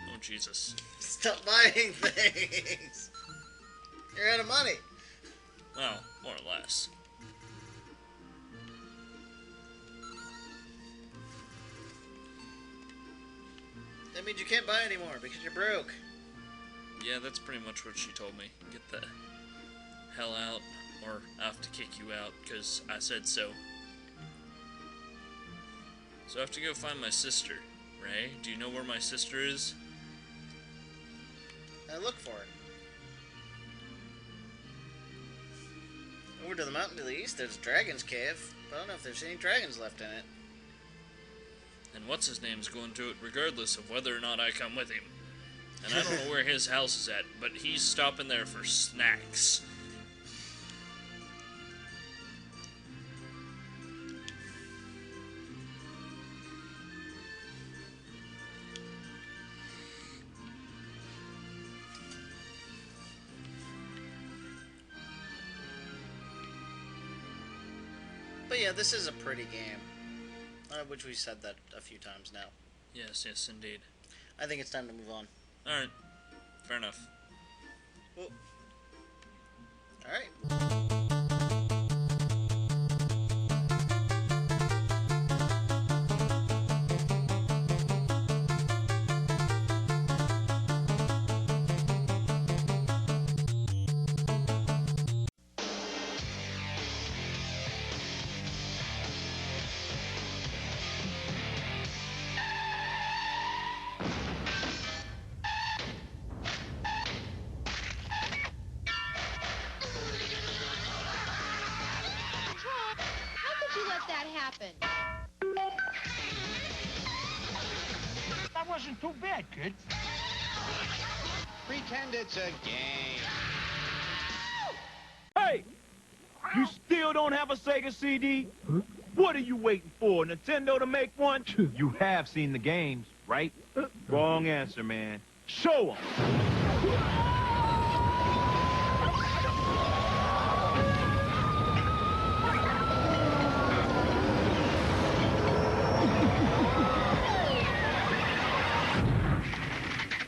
Oh, Jesus. Stop buying things! You're out of money! Well, more or less. That means you can't buy anymore because you're broke. Yeah, that's pretty much what she told me. Get the hell out, or I have to kick you out, because I said so. So I have to go find my sister. Ray, do you know where my sister is? I look for it. Over to the mountain to the east, there's Dragon's Cave. But I don't know if there's any dragons left in it. And what's-his-name's going to it regardless of whether or not I come with him. And I don't know where his house is at, but he's stopping there for snacks. But yeah, this is a pretty game. Which we said that a few times now. Yes, yes, indeed. I think it's time to move on. Alright. Fair enough. Well, alright. That wasn't too bad, kid. Pretend it's a game. Hey! You still don't have a Sega CD? Huh? What are you waiting for? Nintendo to make one? You have seen the games, right? Wrong answer, man. Show 'em!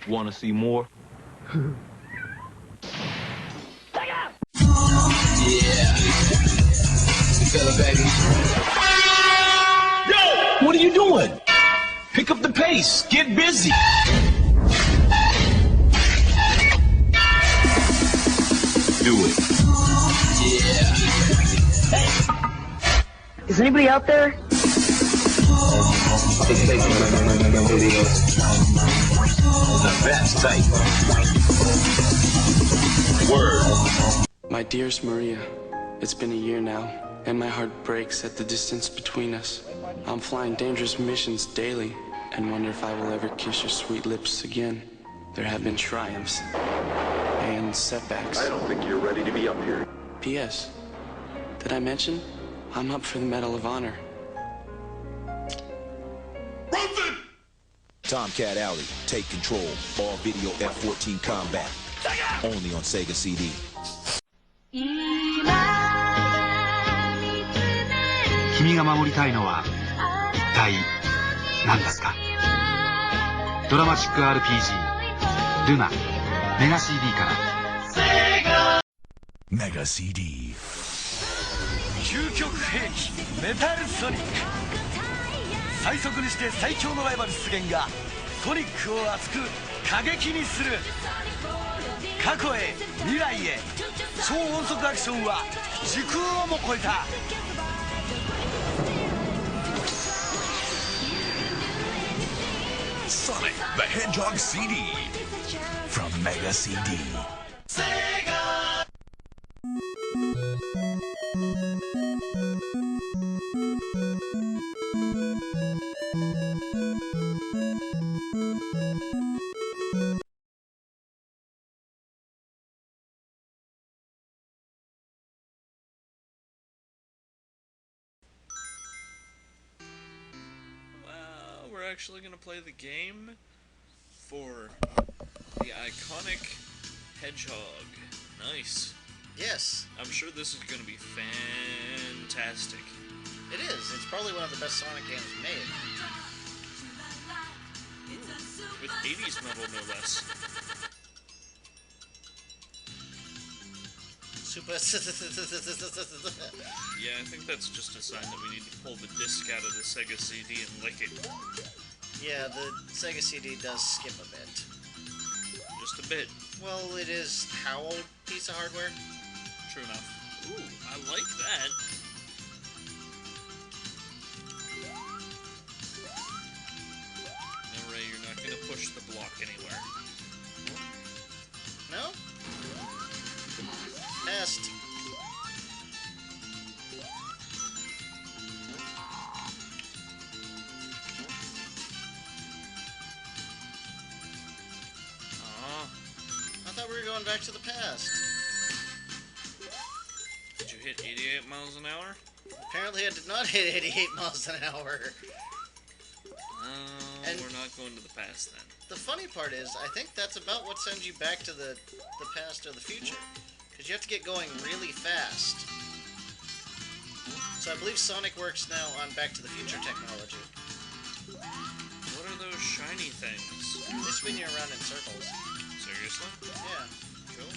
Want to see more? Yo! What are you doing? Pick up the pace. Get busy. Do it. Yeah. Hey. Is anybody out there? The best type. Word. My dearest Maria, it's been a year now, and my heart breaks at the distance between us. I'm flying dangerous missions daily, and wonder if I will ever kiss your sweet lips again. There have been triumphs and setbacks. I don't think you're ready to be up here. P.S. Did I mention I'm up for the Medal of Honor? Tomcat Alley, take control. All video F-14 combat. Only on Sega CD. 君が守りたいのは一体何ですか？ドラマチック RPG ルナメガ CD からメガ CD 究極兵器メタルソニック、最速にして最強のライバル出現がソニックを熱く過激にする。過去へ未来へ、超音速アクションは時空をも超えた。Sonic the Hedgehog CD from Mega CD. Sega! We're actually going to play the game for the iconic Hedgehog. Nice. Yes. I'm sure this is going to be fantastic. It is. It's probably one of the best Sonic games made. Ooh, with 80s metal, no less. Super. Yeah, I think that's just a sign that we need to pull the disc out of the Sega CD and lick it. Yeah, the Sega CD does skip a bit. Just a bit. Well, it is how old piece of hardware? True enough. Ooh, I like that. No, Ray, you're not going to push the block anywhere. No? Test. I thought we were going back to the past. Did you hit 88 miles an hour? Apparently I did not hit 88 miles an hour. And we're not going to the past then. The funny part is, I think that's about what sends you back to the past or the future. Because you have to get going really fast. So I believe Sonic works now on Back to the Future technology. What are those shiny things? They spin you around in circles. Seriously? Yeah. Cool.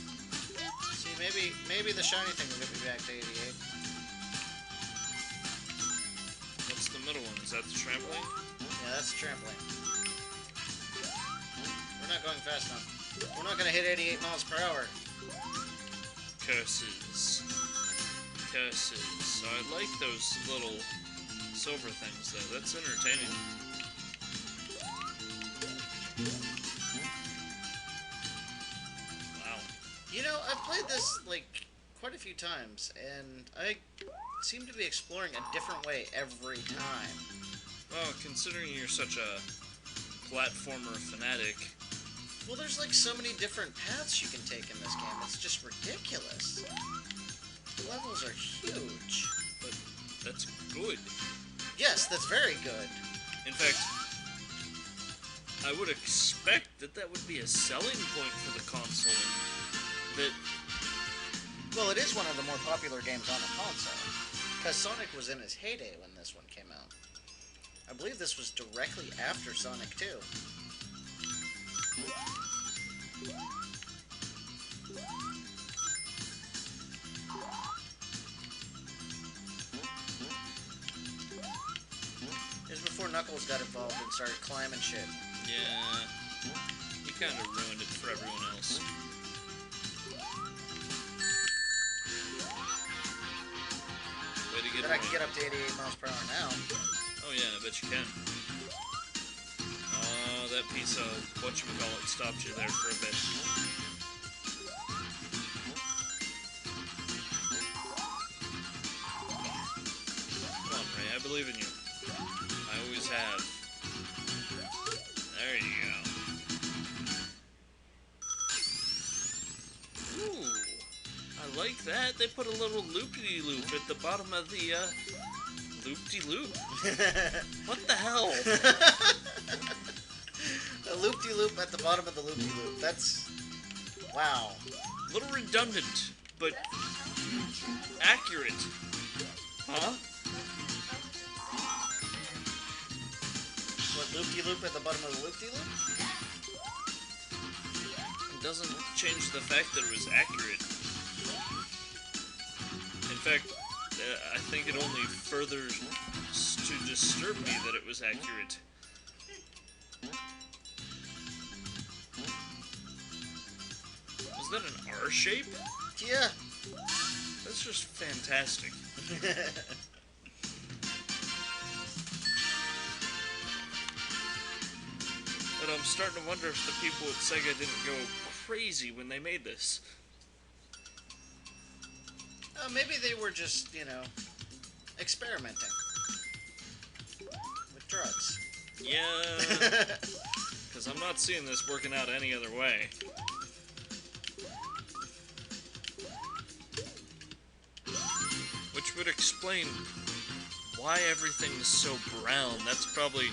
See, maybe the shiny thing will get me back to 88. What's the middle one? Is that the trampoline? Yeah, that's the trampoline. We're not going fast enough. We're not going to hit 88 miles per hour. Curses. Curses. So I like those little silver things, though. That's entertaining. Wow. You know, I've played this, like, quite a few times, and I seem to be exploring a different way every time. Well, considering you're such a platformer fanatic... Well, there's, like, so many different paths you can take in this game. It's just ridiculous. The levels are huge. But that's good. Yes, that's very good. In fact, I would expect that that would be a selling point for the console. That... Well, it is one of the more popular games on the console. Because Sonic was in his heyday when this one came out. I believe this was directly after Sonic 2. It was before Knuckles got involved and started climbing shit. Yeah, he kind of ruined it for everyone else. Way to get But I can get up to 88 miles per hour now. Oh yeah, I bet you can. Oh, that piece of whatchamacallit stopped you there for a bit. Come on, Ray, I believe in you. I always have. There you go. Ooh, I like that. They put a little loop-de-loop at the bottom of the, loop-de-loop. What the hell? A loop-de-loop at the bottom of the loop-de-loop. That's... wow. A little redundant, but accurate. Huh? What, loop-de-loop at the bottom of the loop-de-loop? It doesn't change the fact that it was accurate. In fact, I think it only further to disturb me that it was accurate. Was that an R shape? Yeah. That's just fantastic. But I'm starting to wonder if the people at Sega didn't go crazy when they made this. Maybe they were just, you know, experimenting with drugs. Yeah, because I'm not seeing this working out any other way. Which would explain why everything's so brown. That's probably,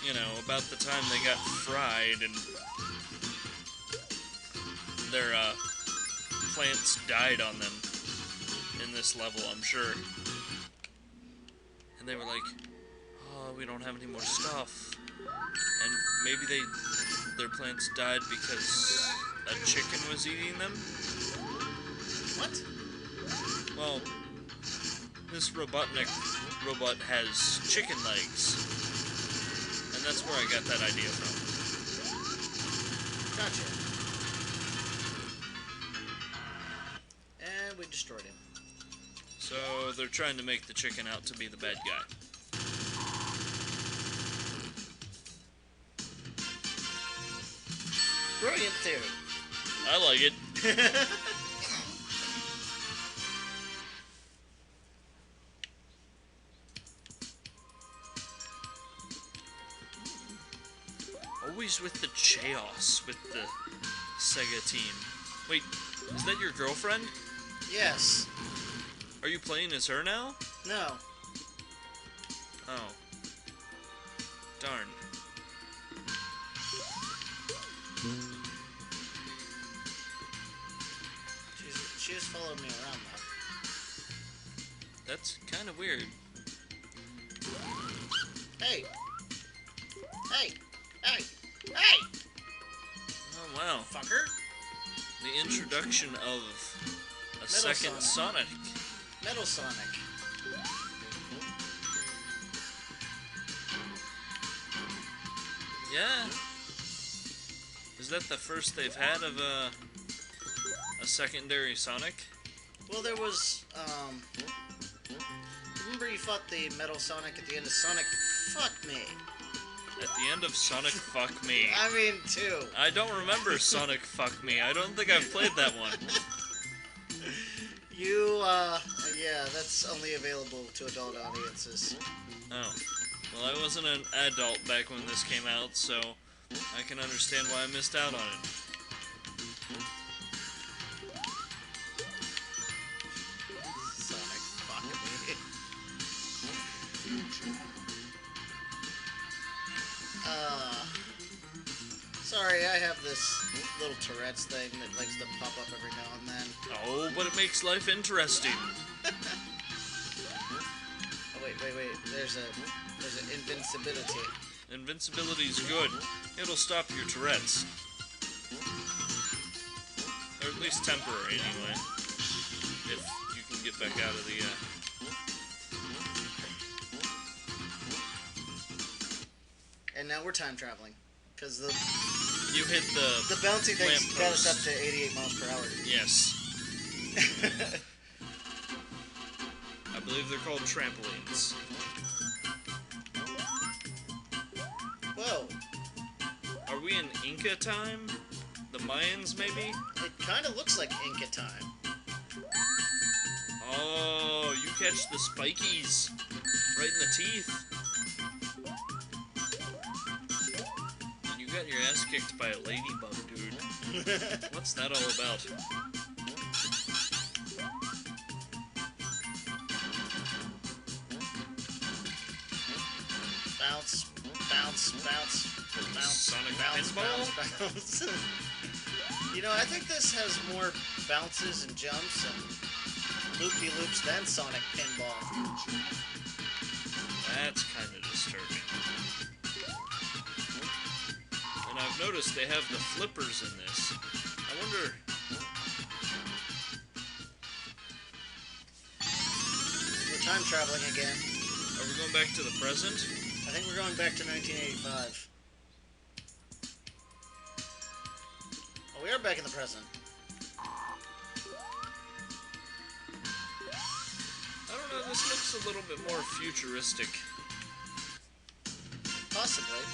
you know, about the time they got fried and their plants died on them in this level, I'm sure. And they were like, oh, we don't have any more stuff. And maybe their plants died because a chicken was eating them? What? Well, this Robotnik robot has chicken legs. And that's where I got that idea from. Gotcha. And we destroyed him. So they're trying to make the chicken out to be the bad guy. Brilliant theory. I like it. Always with the chaos with the Sega team. Wait, is that your girlfriend? Yes. Are you playing as her now? No. Oh. Darn. She just followed me around, though. That's kind of weird. Hey! Hey! Hey! Hey! Oh, wow. Fucker! The introduction of a second Sonic. Metal Sonic. Yeah. Is that the first they've had of a secondary Sonic? Well, there was, remember you fought the Metal Sonic at the end of Sonic Fuck Me? At the end of Sonic Fuck Me. I mean, too. I don't remember Sonic Fuck Me. I don't think I've played that one. Yeah, that's only available to adult audiences. Oh. Well, I wasn't an adult back when this came out, so I can understand why I missed out on it. Sonic Fuck Me. Sorry, I have this little Tourette's thing that likes to pop up every now and then. Oh, but it makes life interesting. Oh, wait. There's an invincibility. Invincibility's good. It'll stop your Tourette's. Or at least temporary, anyway. If you can get back out of the, And now we're time traveling. Because you hit the bouncy thing got us up to 88 miles per hour. Yes. I believe they're called trampolines. Whoa. Are we in Inca time? The Mayans, maybe? It kind of looks like Inca time. Oh, you catch the spikies right in the teeth. And you got your ass kicked by a ladybug, dude. What's that all about? Bounce, bounce, bounce, bounce, Sonic bounce, pinball? bounce. You know, I think this has more bounces and jumps and loop-de-loops than Sonic Pinball. That's kind of disturbing. And I've noticed they have the flippers in this. I wonder... We're time traveling again. Are we going back to the present? I think we're going back to 1985. Oh, we are back in the present. I don't know, this looks a little bit more futuristic. Possibly.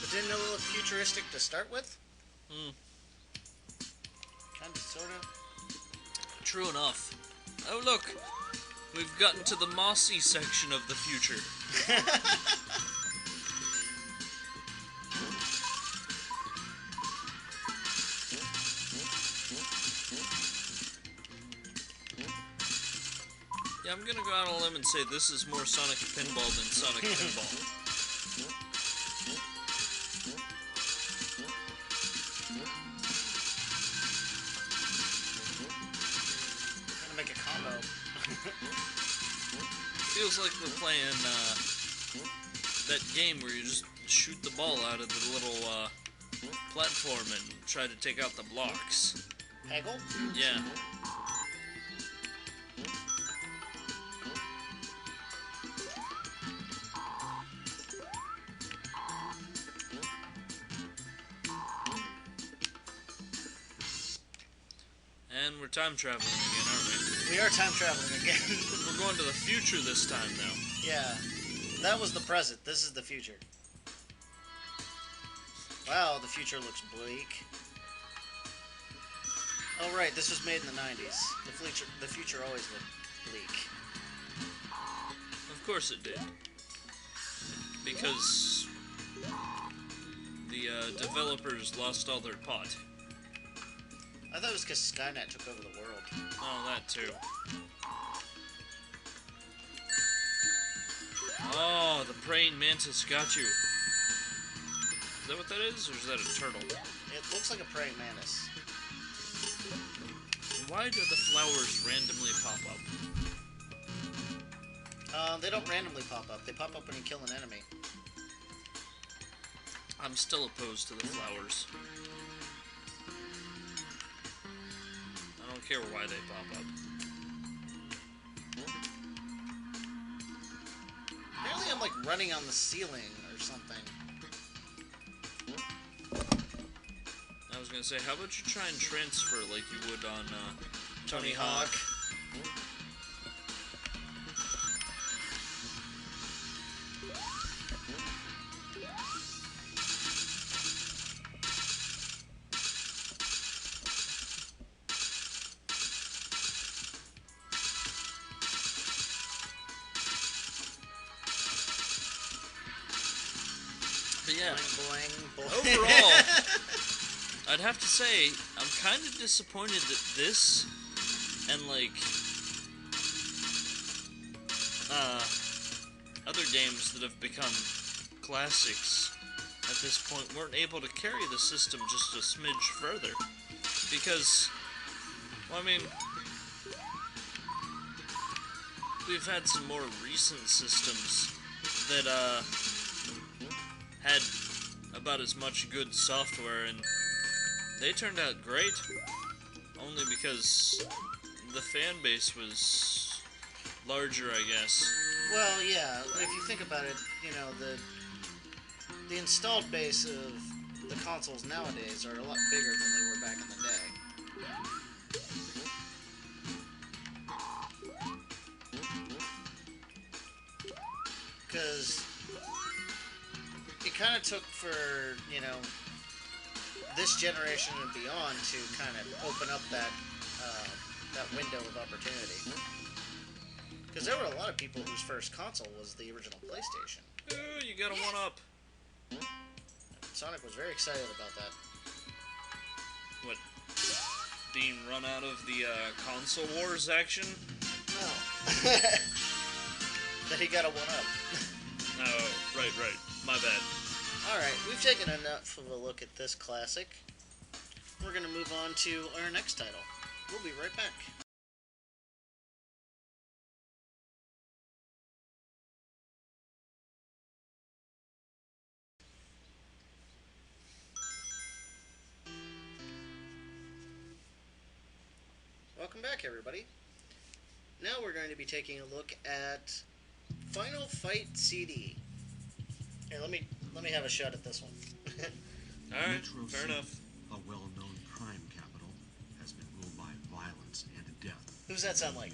But didn't it look futuristic to start with? Hmm. Kinda, sorta. True enough. Oh look! We've gotten to the mossy section of the future. Yeah, I'm gonna go out on a limb and say this is more Sonic Pinball than Sonic Pinball. Gonna make a combo. Feels like we're playing that game where you just shoot the ball out of the little platform and try to take out the blocks. Peggle? Yeah. And we're time traveling again, aren't we? We are time traveling again. We're going to the future this time, though. Yeah. That was the present. This is the future. Wow, the future looks bleak. Oh, right, this was made in the 90s. The future always looked bleak. Of course it did. Because the developers lost all their pot. I thought it was because Skynet took over the world. Oh, that too. Oh, the praying mantis got you. Is that what that is, or is that a turtle? It looks like a praying mantis. Why do the flowers randomly pop up? They don't randomly pop up. They pop up when you kill an enemy. I'm still opposed to the flowers. I don't care why they pop up. Apparently I'm like running on the ceiling or something. I was gonna say, how about you try and transfer like you would on Tony Hawk? But yeah, boing, boing, boing. Overall, I'd have to say, I'm kind of disappointed that this and, like, other games that have become classics at this point weren't able to carry the system just a smidge further. Because, well, I mean, we've had some more recent systems that, had about as much good software, and they turned out great, only because the fan base was larger, I guess. Well, yeah, if you think about it, you know, the installed base of the consoles nowadays are a lot bigger than they were back in the day. Because it kind of took for, you know, this generation and beyond to kind of open up that that window of opportunity. Because there were a lot of people whose first console was the original PlayStation. Ooh, you got a one-up. Sonic was very excited about that. What? Being run out of the console wars action? No. That he got a one-up. Oh, right. My bad. Alright, we've taken enough of a look at this classic. We're going to move on to our next title. We'll be right back. Welcome back, everybody. Now we're going to be taking a look at Final Fight CD. Here, let me have a shot at this one. Alright, fair enough. A well-known crime capital has been ruled by violence and death. Who's that sound like?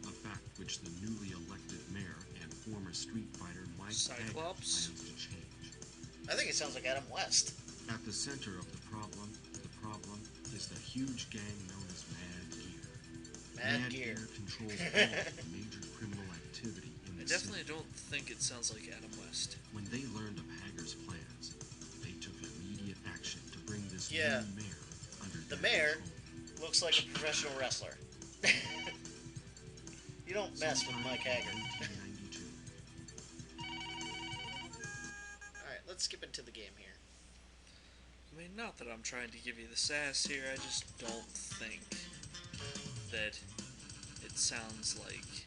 A fact which the newly elected mayor and former Street Fighter Mike Cyclops plans to change. I think it sounds like Adam West. At the center of the problem is the huge gang known as Mad Gear. Mad Gear controls all the major criminal activity in the I definitely city. don't think it sounds like Adam West. When they learned of Hager's plans, they took immediate action to bring this new mayor under The their mayor control. looks like a professional wrestler. You don't mess with Mike Hager. Alright, let's skip into the game here. I mean, not that I'm trying to give you the sass here, I just don't think that it sounds like...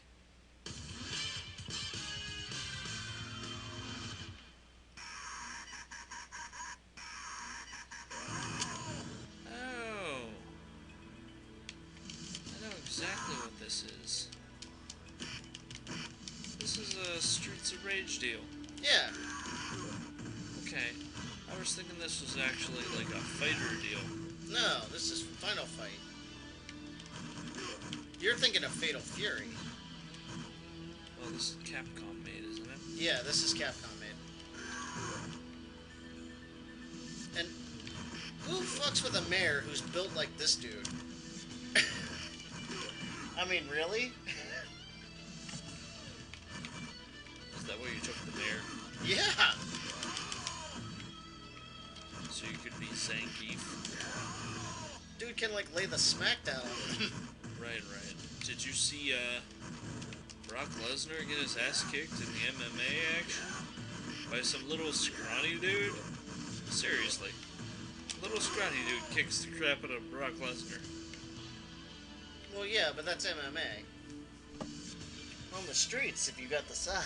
Oh! I know exactly what this is. This is a Streets of Rage deal. Yeah. Okay. I was thinking this was actually like a fighter deal. No, this is Final Fight. You're thinking of Fatal Fury. Well, this is Capcom made, isn't it? Yeah, this is Capcom made. And who fucks with a mayor who's built like this dude? I mean, really? Is that why you took the mayor? Yeah! So you could be Zangief. Dude can, like, lay the smackdown on him. Right. Did you see, Brock Lesnar get his ass kicked in the MMA action? By some little scrawny dude? Seriously. Little scrawny dude kicks the crap out of Brock Lesnar. Well, yeah, but that's MMA. On the streets, if you got the size.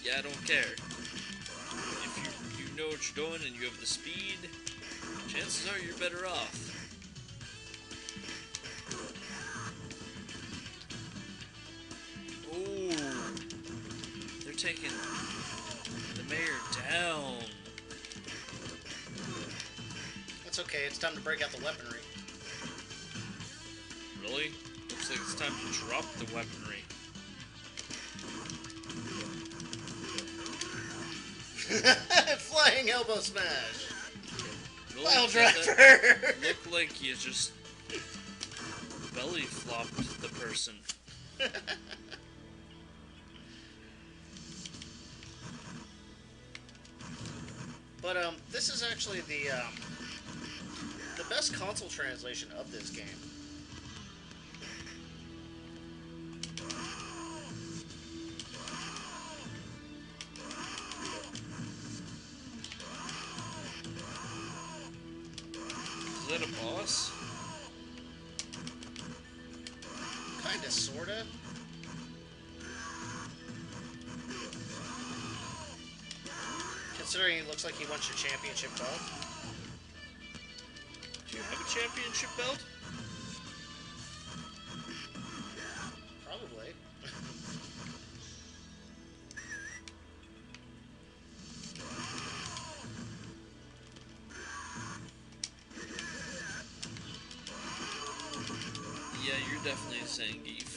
Yeah, I don't care. If you know what you're doing and you have the speed, chances are you're better off. Ooh, they're taking the mayor down. That's okay, it's time to break out the weaponry. Really? Looks like it's time to drop the weaponry. Flying elbow smash! Really? Pile driver! Looked like you just belly flopped the person. But this is actually the best console translation of this game. Is that a boss? Kinda, sorta. Considering he looks like he wants your championship belt. Do you have a championship belt? Probably. Yeah, you're definitely a Zangief.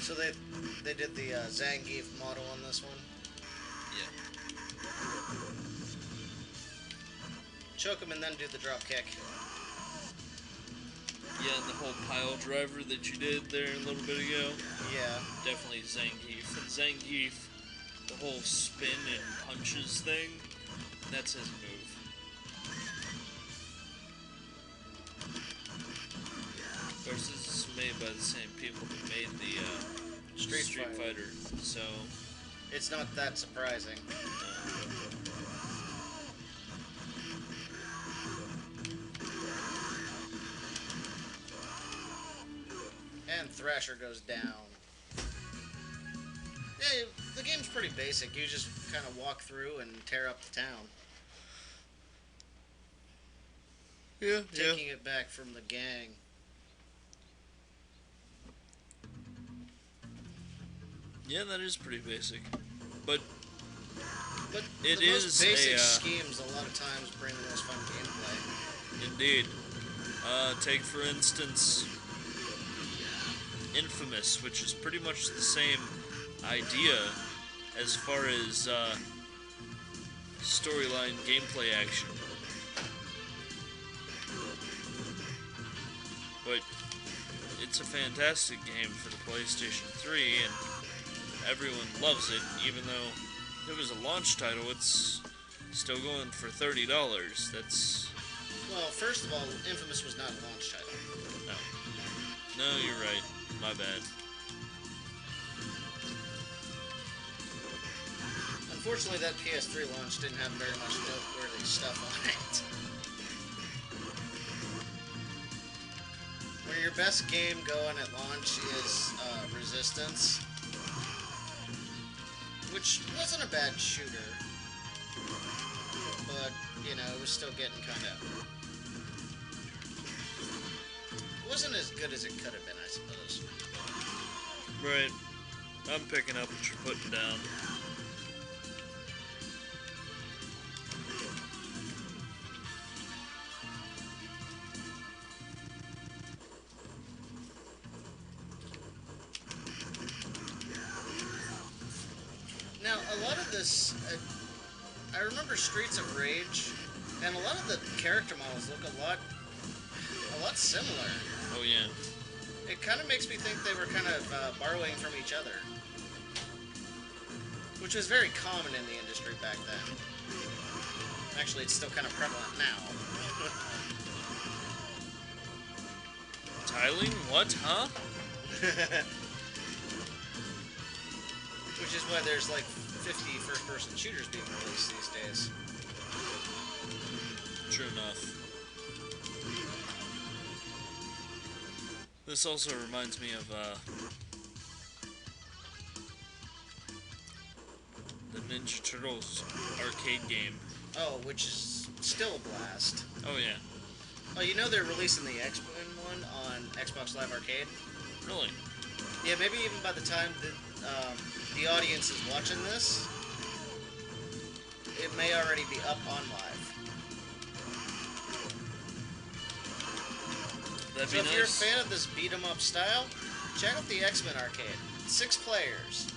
So they did the Zangief model on this one. Yeah. Choke him and then do the drop kick. Yeah, and the whole pile driver that you did there a little bit ago. Yeah. Definitely Zangief. And Zangief, the whole spin and punches thing, that's his move. Of course, this is made by the same people that made the Street Fighter, so... It's not that surprising. And Thrasher goes down. Yeah, the game's pretty basic. You just kind of walk through and tear up the town. Yeah, Taking it back from the gang. Yeah, that is pretty basic. But it is most basic schemes a lot of times bring the most fun gameplay. Indeed. Take for instance Infamous, which is pretty much the same idea as far as storyline gameplay action. But it's a fantastic game for the PlayStation 3 and everyone loves it, even though it was a launch title. It's still going for $30. That's... Well, first of all, Infamous was not a launch title. No, you're right. My bad. Unfortunately, that PS3 launch didn't have very much noteworthy stuff on it. Where your best game going at launch is Resistance, which wasn't a bad shooter, but, you know, it was still getting kind of... It wasn't as good as it could have been, I suppose. Right. I'm picking up what you're putting down. Now, a lot of this... I remember Streets of Rage, and a lot of the character models look a lot similar. Oh, yeah. It kind of makes me think they were kind of borrowing from each other. Which was very common in the industry back then. Actually, it's still kind of prevalent now. Tiling? What? Huh? Which is why there's like 50 first-person shooters being released these days. True enough. This also reminds me of the Ninja Turtles arcade game. Oh, which is still a blast. Oh yeah. Oh, you know they're releasing the X-Men one on Xbox Live Arcade? Really? Yeah, maybe even by the time that the audience is watching this, it may already be up on Live. That'd So be if nice. you're a fan of this beat-em-up style, check out the X-Men Arcade. 6 players.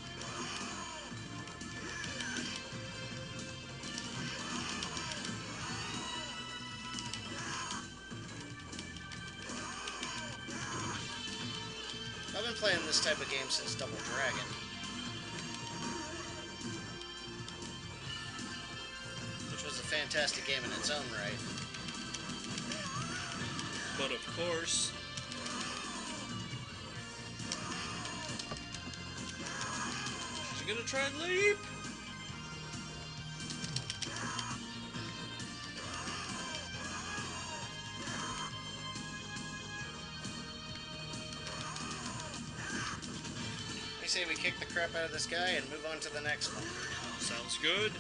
I've been playing this type of game since Double Dragon. Which was a fantastic game in its own right. But of course... She's gonna try and leap! I say we kick the crap out of this guy and move on to the next one. Sounds good.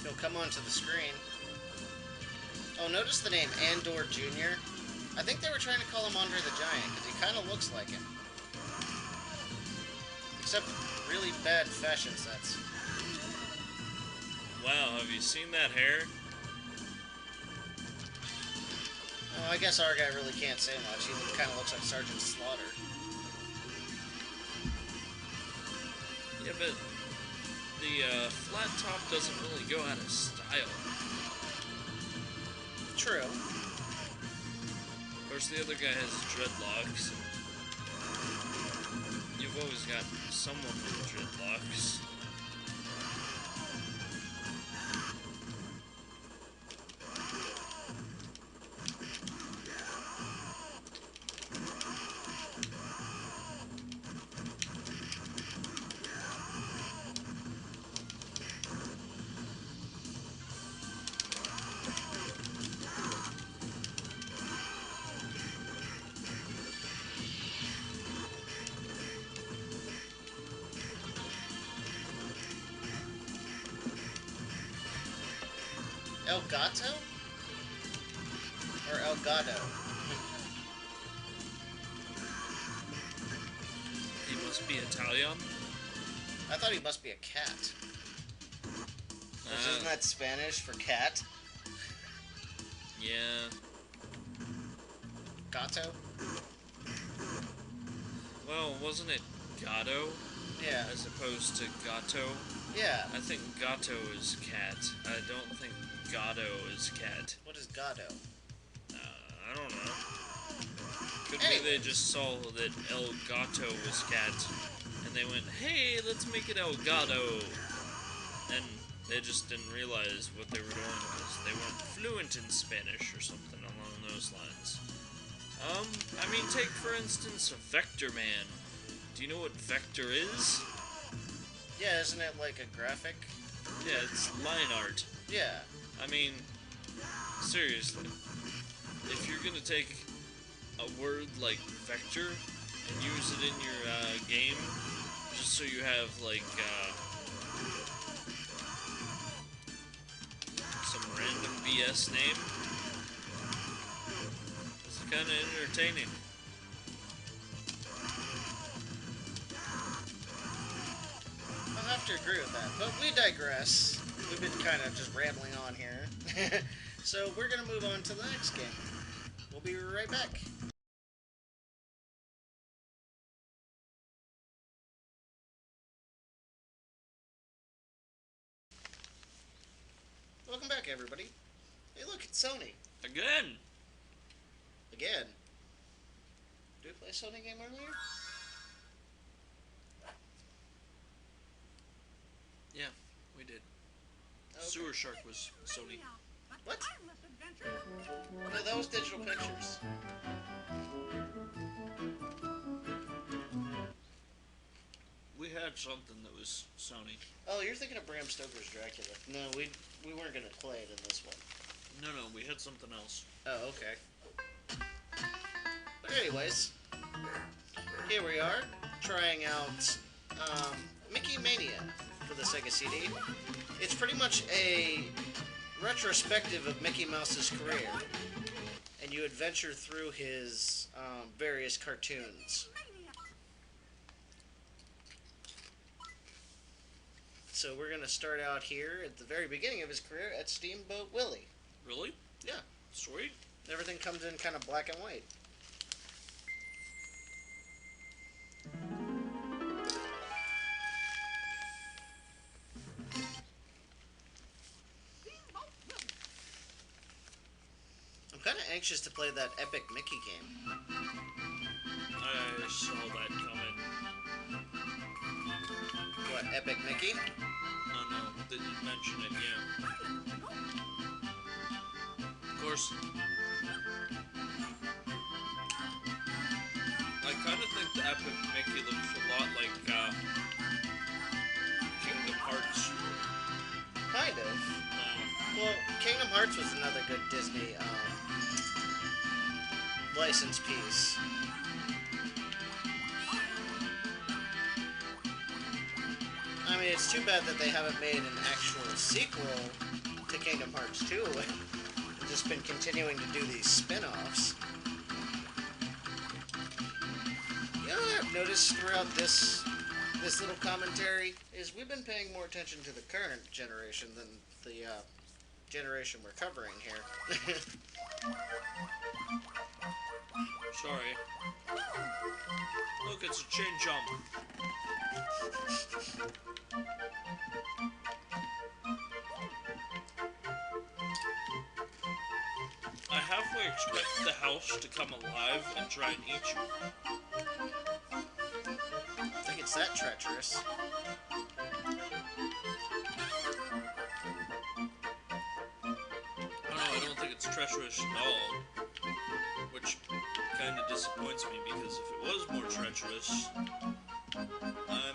He'll come onto the screen. Oh, notice the name Andor Jr.? I think they were trying to call him Andre the Giant, because he kind of looks like him. Except really bad fashion sense. Wow, have you seen that hair? Oh, I guess our guy really can't say much. He kind of looks like Sergeant Slaughter. Yeah, but the flat top doesn't really go out of style. True. Of course, the other guy has dreadlocks. You've always got someone with dreadlocks. El Gato? Or El Gato? He must be Italian. I thought he must be a cat. Isn't that Spanish for cat? Yeah. Gato? Well, wasn't it Gato? Yeah. As opposed to Gato? Yeah. I think Gato is cat. I don't think Gato is cat. What is Gato? I don't know. Could be they just saw that El Gato was cat, and they went, hey, let's make it El Gato. And they just didn't realize what they were doing because they weren't fluent in Spanish or something along those lines. I mean, take for instance Vector Man. Do you know what Vector is? Yeah, isn't it like a graphic? Yeah, it's line art. Yeah. I mean, seriously, if you're gonna take a word like vector and use it in your game, just so you have like some random BS name, it's kind of entertaining. I'll have to agree with that, but we digress. We've been kind of just rambling on here. So we're going to move on to the next game. We'll be right back. Welcome back, everybody. Hey, look, it's Sony. Again! Again. Did we play a Sony game earlier? Yeah, we did. Okay. Sewer Shark was Sony. What? No, that was Digital Pictures. We had something that was Sony. Oh, you're thinking of Bram Stoker's Dracula. No, we weren't going to play it in this one. No, we had something else. Oh, okay. But anyways, here we are, trying out Mickey Mania for the Sega CD. It's pretty much a retrospective of Mickey Mouse's career, and you adventure through his various cartoons. So we're going to start out here at the very beginning of his career at Steamboat Willie. Really? Yeah. Sweet. Everything comes in kind of black and white. I'm kind of anxious to play that Epic Mickey game. I saw that coming. What, Epic Mickey? No, didn't mention it yet. Of course, I kind of think the Epic Mickey looks a lot like Kingdom Hearts. Kind of. Well, Kingdom Hearts was another good Disney license piece. I mean, it's too bad that they haven't made an actual sequel to Kingdom Hearts 2 and just been continuing to do these spin-offs. You know what I've noticed throughout this little commentary is we've been paying more attention to the current generation than the generation we're covering here. Sorry. Look, it's a chain jump. I halfway expect the house to come alive and try and eat you. I think it's that treacherous. I don't think it's treacherous at all. Which kind of disappoints me, because if it was more treacherous, I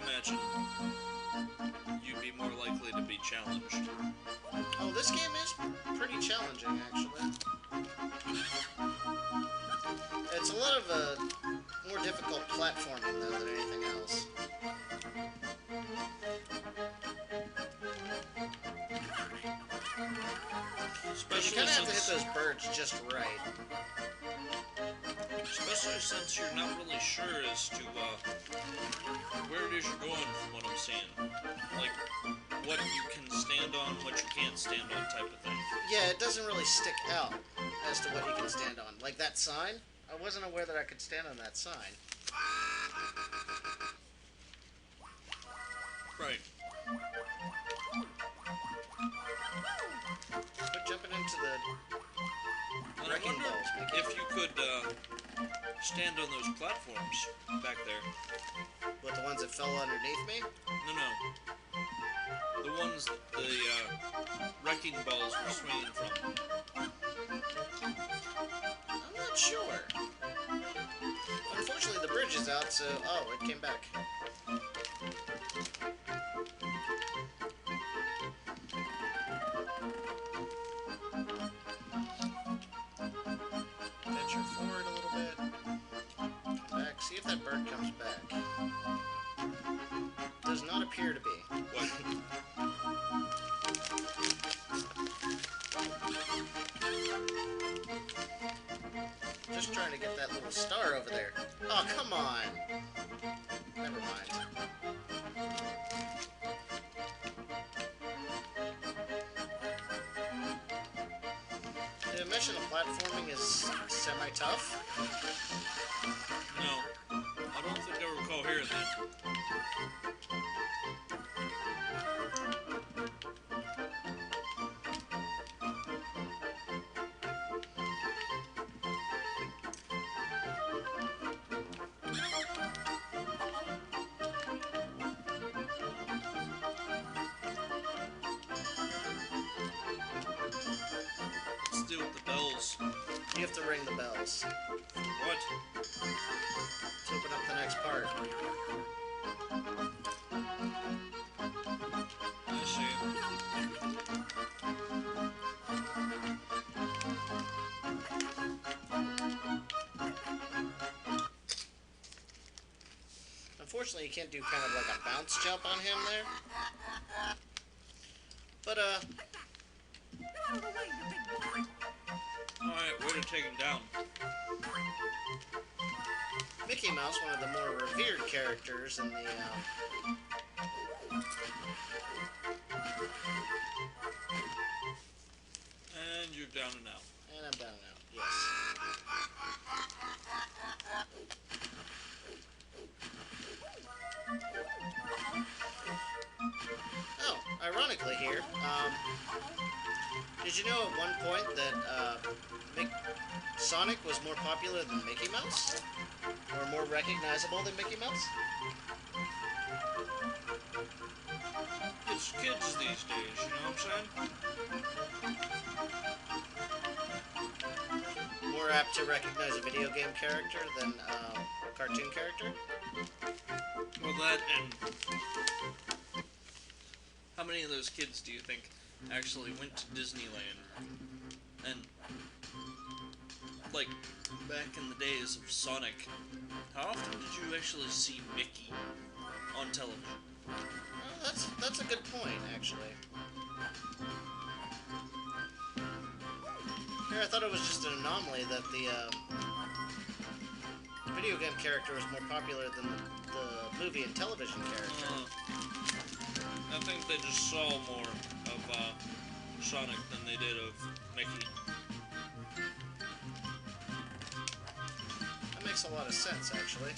imagine you'd be more likely to be challenged. Oh, this game is pretty challenging, actually. It's a lot of more difficult platforming, though, than anything else. You kind of have to hit those birds just right. Especially since you're not really sure as to where it is you're going from what I'm seeing. Like, what you can stand on, what you can't stand on type of thing. Yeah, it doesn't really stick out as to what you can stand on. Like that sign, I wasn't aware that I could stand on that sign. Right. Quit jumping into the wrecking I wonder balls, Mickey. if you could stand on those platforms back there. What, the ones that fell underneath me? No. The ones that the wrecking balls were swinging from. I'm not sure. Unfortunately, the bridge is out, so... Oh, it came back. Venture forward a little bit. Come back. See if that bird comes back. Does not appear to be. What? Just trying to get that little star over there. Oh, come on. Never mind. Did I mention the platforming is semi-tough? No. I don't think I recall hearing that. Let's deal with the bells. You have to ring the bells What? to open up the next part. I see. Unfortunately, you can't do kind of like a bounce jump on him there. But, Alright, way to take him down. Mickey Mouse, one of the more revered characters in the, And you're down and out. And I'm down and out, yes. Oh, ironically here, did you know at one point that Sonic was more popular than Mickey Mouse? Or more recognizable than Mickey Mouse? It's kids these days, you know what I'm saying? More apt to recognize a video game character than a cartoon character? Well, that and... How many of those kids do you think actually went to Disneyland? And, like, back in the days of Sonic, how often did you actually see Mickey on television? Well, that's a good point, actually. Here, I thought it was just an anomaly that the video game character was more popular than the movie and television character. I think they just saw more of Sonic than they did of Mickey. That makes a lot of sense, actually.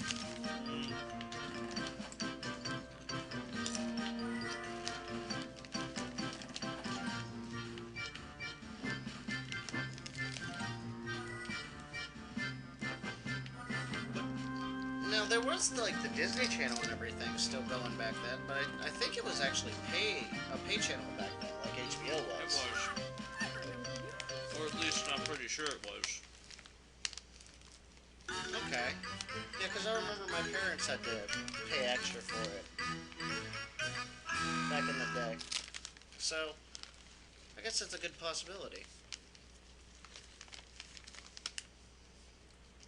Now, there was, like, the Disney Channel and everything still going back then, but I think it was actually a pay channel back then, like HBO was. It was. Or at least I'm pretty sure it was. Okay. Yeah, because I remember my parents had to pay extra for it back in the day. So, I guess that's a good possibility.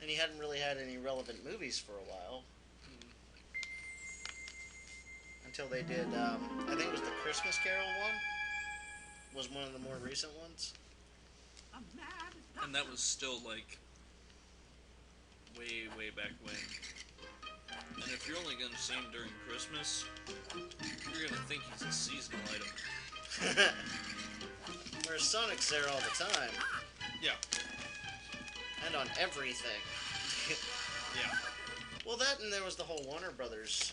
And he hadn't really had any relevant movies for a while. Until they did, I think it was the Christmas Carol one. Was one of the more recent ones. And that was still, like, way, way back when. And if you're only gonna see him during Christmas, you're gonna think he's a seasonal item. Whereas Sonic's there all the time. Yeah. And on everything. Yeah. Well, that and there was the whole Warner Brothers,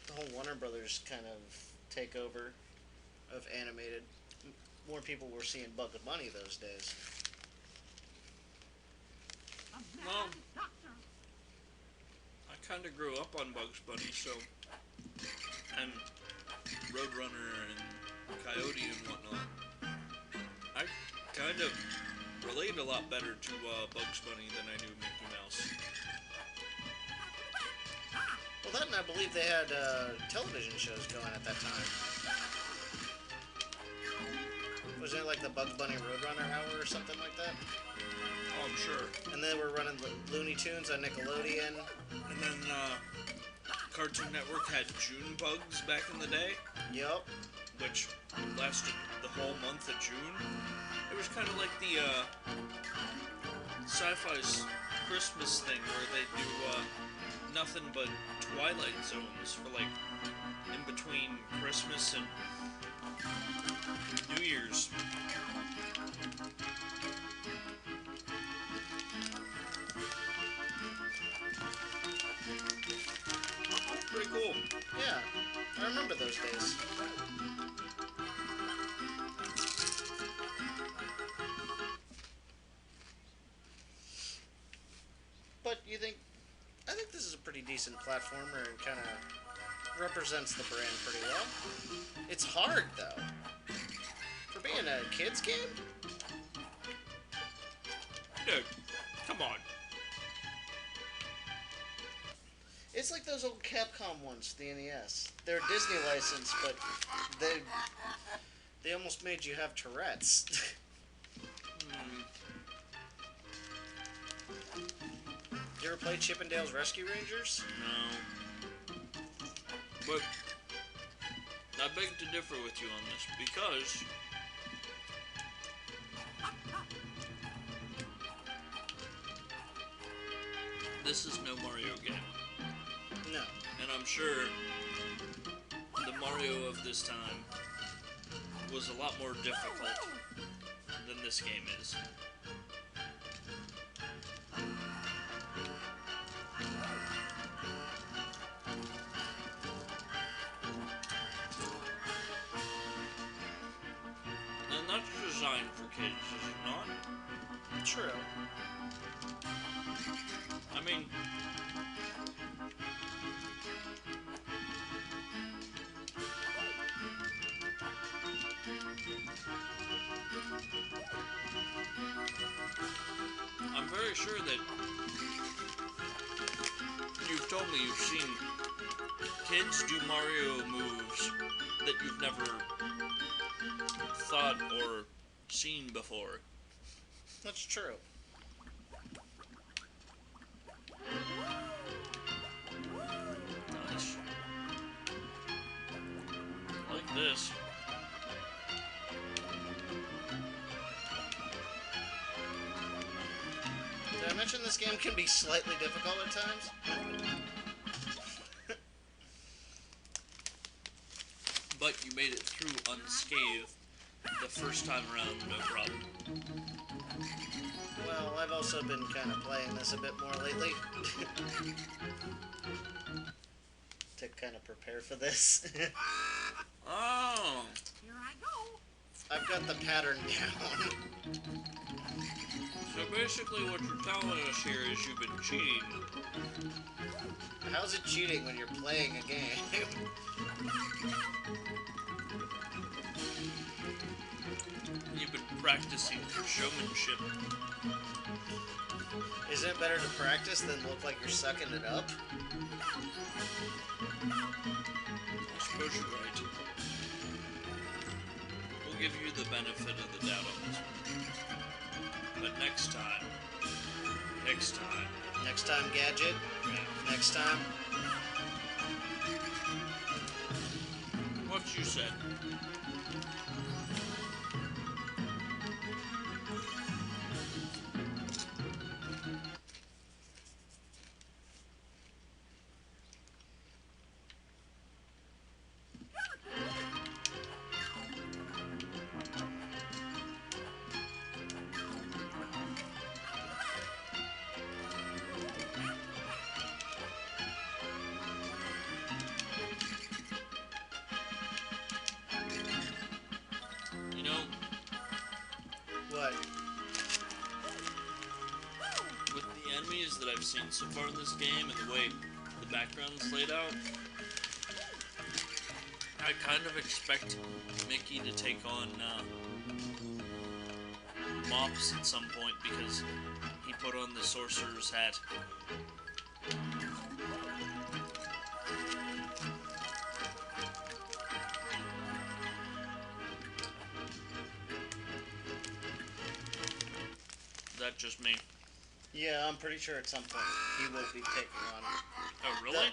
the whole Warner Brothers kind of takeover of animated. More people were seeing Bugs Bunny those days. Well, I kind of grew up on Bugs Bunny, so... And Roadrunner and Coyote and whatnot. I kind of relate a lot better to Bugs Bunny than I do Mickey Mouse. Well, that and I believe they had television shows going at that time. Was it like the Bugs Bunny Roadrunner Hour or something like that? Oh, I'm sure. And they were running Looney Tunes on Nickelodeon. And then Cartoon Network had June Bugs back in the day. Yup. Which lasted the whole month of June. It was kind of like the Sci-Fi's Christmas thing where they do nothing but Twilight Zones for like in between Christmas and New Year's. Pretty cool. Yeah, I remember those days. But I think this is a pretty decent platformer and kind of represents the brand pretty well. It's hard, though. For being a kid's game? Dude, come on. It's like those old Capcom ones, the NES. They're Disney licensed, but they almost made you have Tourette's. You ever play Chip 'n Dale's Rescue Rangers? No. But I beg to differ with you on this, because this is no Mario game. No. And I'm sure the Mario of this time was a lot more difficult than this game is. And that's designed for kids, is it not? True. I mean, I'm very sure that you've told me you've seen kids do Mario moves that you've never thought or seen before. That's true. Nice. I like this. Did I mention this game can be slightly difficult at times? But you made it through unscathed the first time around, no problem. Well, I've also been kind of playing this a bit more lately. To kind of prepare for this. Oh! Here I go. I've got the pattern down. So basically what you're telling us here is you've been cheating. How's it cheating when you're playing a game? You've been practicing showmanship. Isn't it better to practice than look like you're sucking it up? I suppose you're right. We'll give you the benefit of the doubt on this one. But next time, Next time, Gadget. yeah. Next time. What you said. You know, What? with the enemies that I've seen so far in this game and the way the background's laid out, I kind of expect Mickey to take on Mops at some point because he put on the sorcerer's hat. That's just me. Yeah, I'm pretty sure at some point he will be taking on. Oh, really?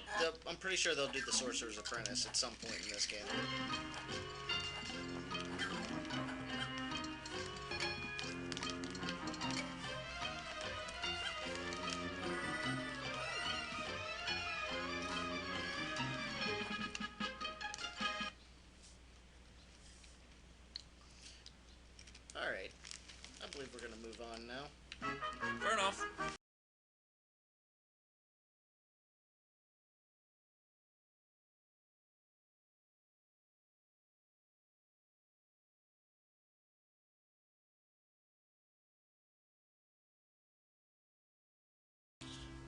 I'm pretty sure they'll do the Sorcerer's Apprentice at some point in this game. Alright. I believe we're going to move on now. Fair enough.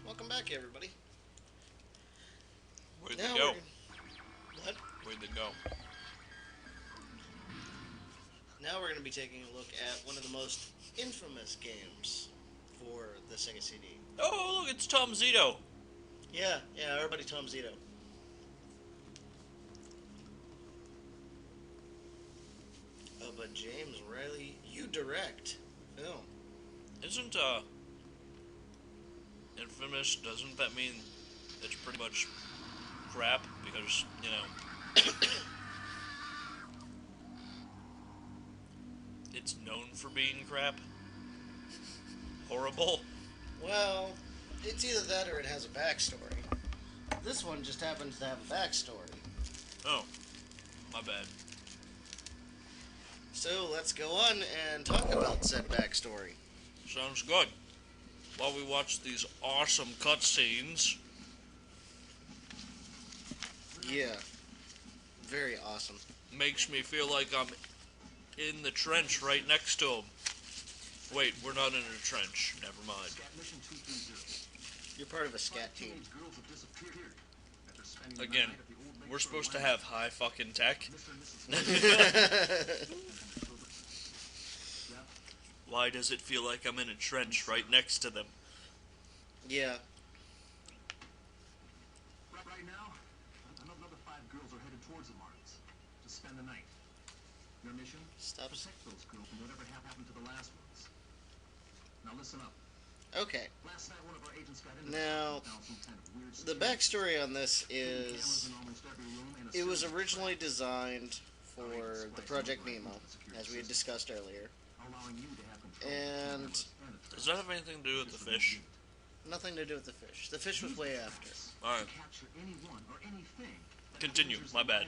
Welcome back, everybody. Where'd Now they go? What? Where'd they go? Now we're going to be taking a look at one of the most infamous games for the Sega CD. Oh, look, it's Tom Zito. Yeah, our buddy Tom Zito. Oh, but James Riley, you direct film. Isn't, Infamous, doesn't that mean it's pretty much crap? Because, you know, it's known for being crap? Horrible? Well, it's either that or it has a backstory. This one just happens to have a backstory. Oh, my bad. So let's go on and talk about said backstory. Sounds good. While we watch these awesome cutscenes. Yeah. Very awesome. Makes me feel like I'm in the trench right next to him. Wait, we're not in a trench. Never mind. You're part of a scat team. Again, we're supposed to have high fucking tech. Why does it feel like I'm in a trench right next to them? Yeah. Right now, another 5 girls are headed towards the Martins to spend the night. Your mission? Stop. Protect those girls from whatever happened to the last ones. Now listen up. Okay. Last night, one of our agents got into Now, the backstory on this is it was originally designed for the Project Nemo, as we had discussed earlier. And does that have anything to do with the fish? Nothing to do with the fish. The fish was way after. Alright. Continue, my bad.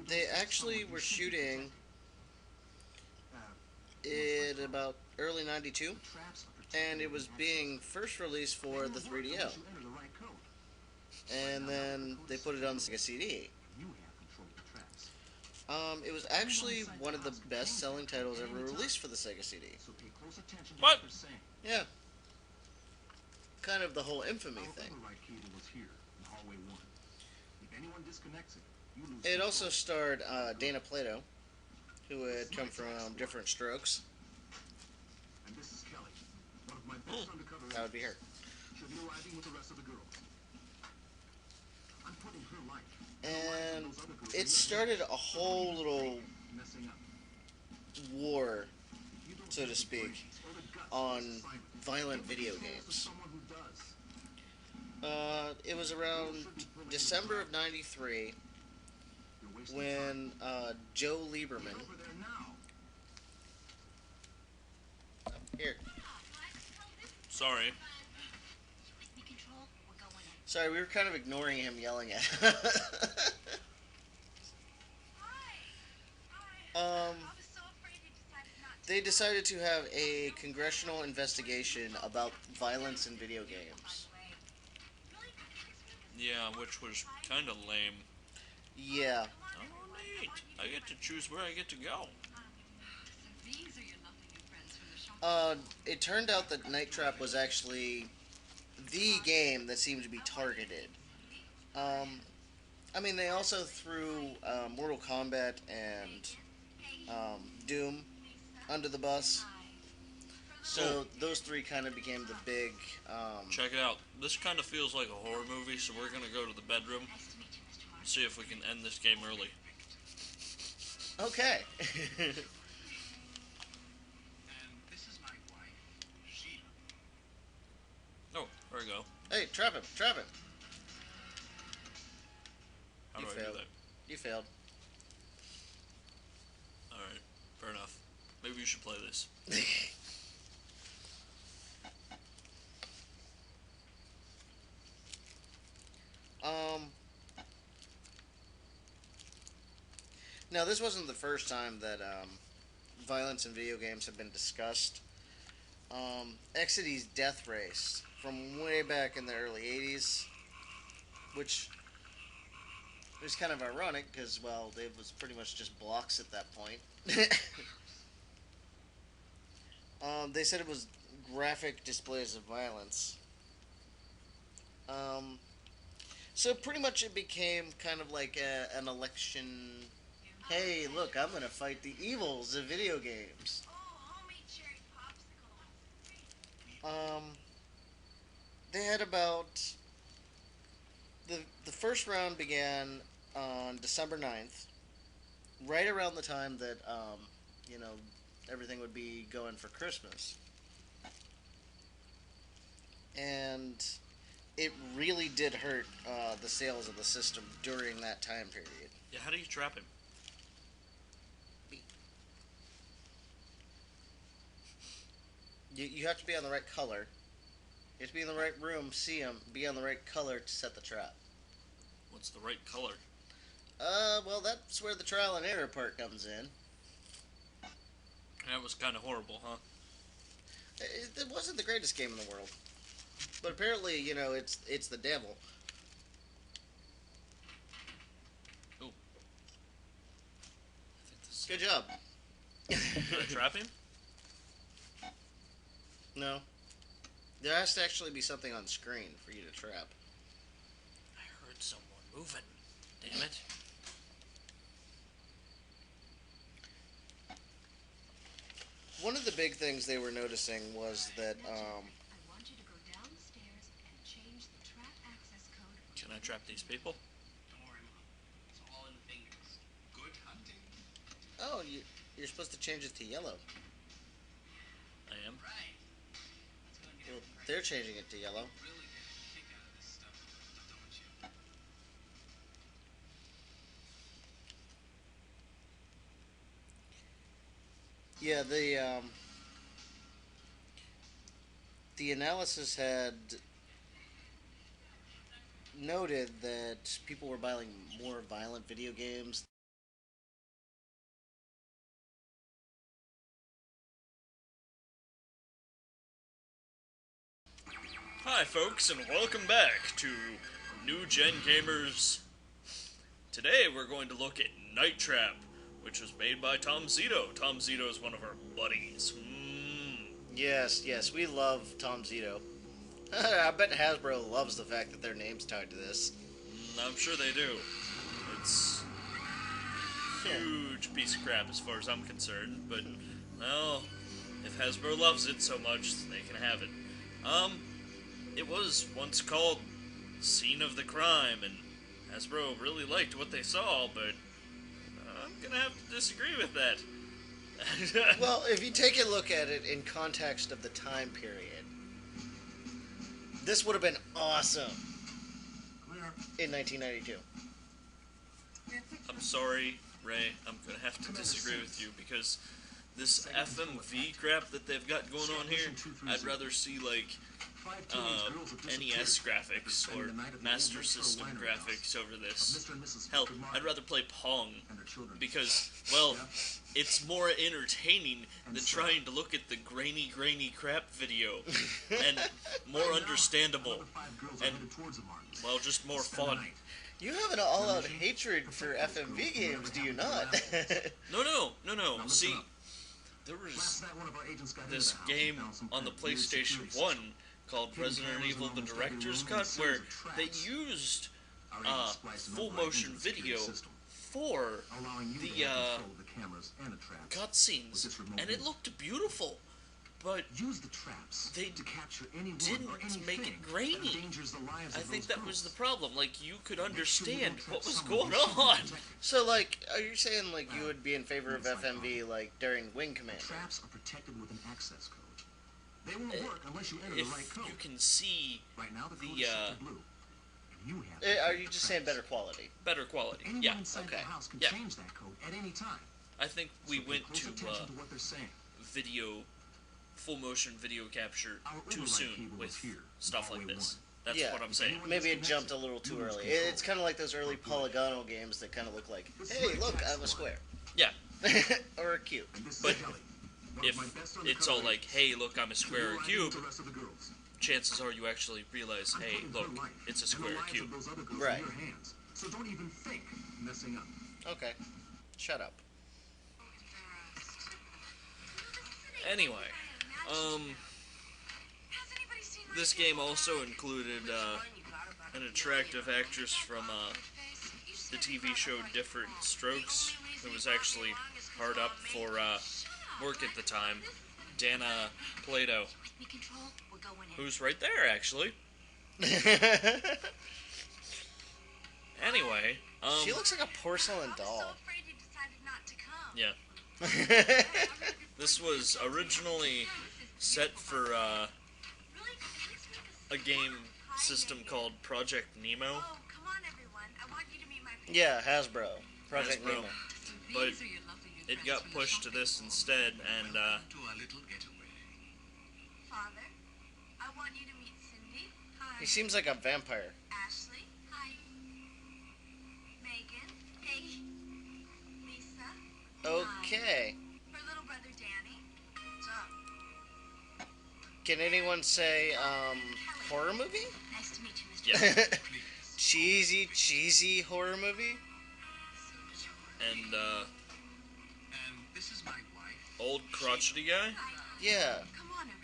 They actually were shooting in about early 92, and it was being first released for the 3DO. And then they put it on the Sega CD. It was actually one of the best-selling titles ever released for the Sega CD. What? Yeah. Kind of the whole infamy thing. It also starred Dana Plato, who had come from Different Strokes. That would be her. And it started a whole little war, so to speak, on violent video games. It was around December of '93 when Joe Lieberman... Here. Sorry. Sorry, we were kind of ignoring him yelling at They decided to have a congressional investigation about violence in video games. Yeah, which was kind of lame. Yeah. Oh, neat. I get to choose where I get to go. It turned out that Night Trap was actually the game that seemed to be targeted. I mean, they also threw Mortal Kombat and Doom under the bus. So those three kind of became the big... Check it out. This kind of feels like a horror movie, so we're going to go to the bedroom and see if we can end this game early. Okay. Oh, there we go. Hey, trap him, trap him. How do I do that? You failed. Alright, fair enough. Maybe you should play this. Now, this wasn't the first time that violence in video games have been discussed. Exidy's Death Race from way back in the early 80s, which was kind of ironic because, well, it was pretty much just blocks at that point. They said it was graphic displays of violence. So pretty much it became kind of like an election. Hey, look, I'm gonna fight the evils of video games. They had about... The first round began on December 9th, right around the time that, you know, everything would be going for Christmas. And it really did hurt the sales of the system during that time period. Yeah, how do you trap him? You have to be on the right color. You have to be in the right room, see him, be on the right color to set the trap. What's the right color? Well, that's where the trial and error part comes in. That was kind of horrible, huh? It wasn't the greatest game in the world. But apparently, you know, it's the devil. Oh. Good job. Did I trap him? No. There has to actually be something on screen for you to trap. I heard someone moving. Damn it. One of the big things they were noticing was that, Can I trap these people? oh, you're supposed to change it to yellow. I am. Well, they're changing it to yellow. Yeah, the analysis had noted that people were buying more violent video games. Hi folks, and welcome back to NewGenGamers. Today we're going to look at Night Trap, which was made by Tom Zito. Tom Zito is one of our buddies. Yes, we love Tom Zito. I bet Hasbro loves the fact that their name's tied to this. I'm sure they do. It's a huge piece of crap as far as I'm concerned, but, well, if Hasbro loves it so much, they can have it. It was once called Scene of the Crime, and Hasbro really liked what they saw, but I'm gonna have to disagree with that. Well, if you take a look at it in context of the time period, this would have been awesome in 1992. I'm sorry, Ray, I'm gonna have to disagree with you, because this FMV crap that they've got going on here, I'd rather see, like, NES graphics or Master System graphics over this. Hell, I'd rather play Pong, because, well, it's more entertaining than trying to look at the grainy crap video, and more understandable, and, well, just more fun. You have an all-out hatred for FMV games, do you not? No. See, there was this game on the PlayStation 1 called Resident Evil The Director's Cut, where they used full motion video for the cutscenes, and it looked beautiful, but they didn't make it grainy. I think that was the problem. Like, you could understand what was going on. So, like, are you saying, like, you would be in favor of FMV, like, during Wing Commander? Traps are protected with an access code. They won't work unless you enter the right code. You can see right now, the code is set to blue. You are you just saying better quality? Better quality, anyone yeah. inside the house can change that code at any time. I think we went to what they're saying. full motion video capture too soon with stuff like this. That's what I'm saying. Maybe it jumped a little too early. It's kind of like those early polygonal games that kind of look like, hey, look, I'm a square. Yeah. Or a cube. But if it's all like, hey, look, I'm a square or a cube, chances are you actually realize, hey, look, it's a square or cube. Right. So don't even think messing up. Okay. Shut up. Anyway, this game also included an attractive actress from the TV show Different Strokes, who was actually hard up for work at the time, Dana Plato, who's right there, actually. Anyway, she looks like a porcelain doll. Yeah. This was originally set for a game system called Project Nemo. Yeah, Hasbro. Project Hasbro. Nemo. But it got pushed to this instead, and He seems like a vampire. Ashley, hi. Megan, hey. Lisa, Okay. her little brother Danny. What's up? Can anyone say, horror movie? Nice to meet you, Mr. yeah. cheesy horror movie? And old crotchety guy? Yeah.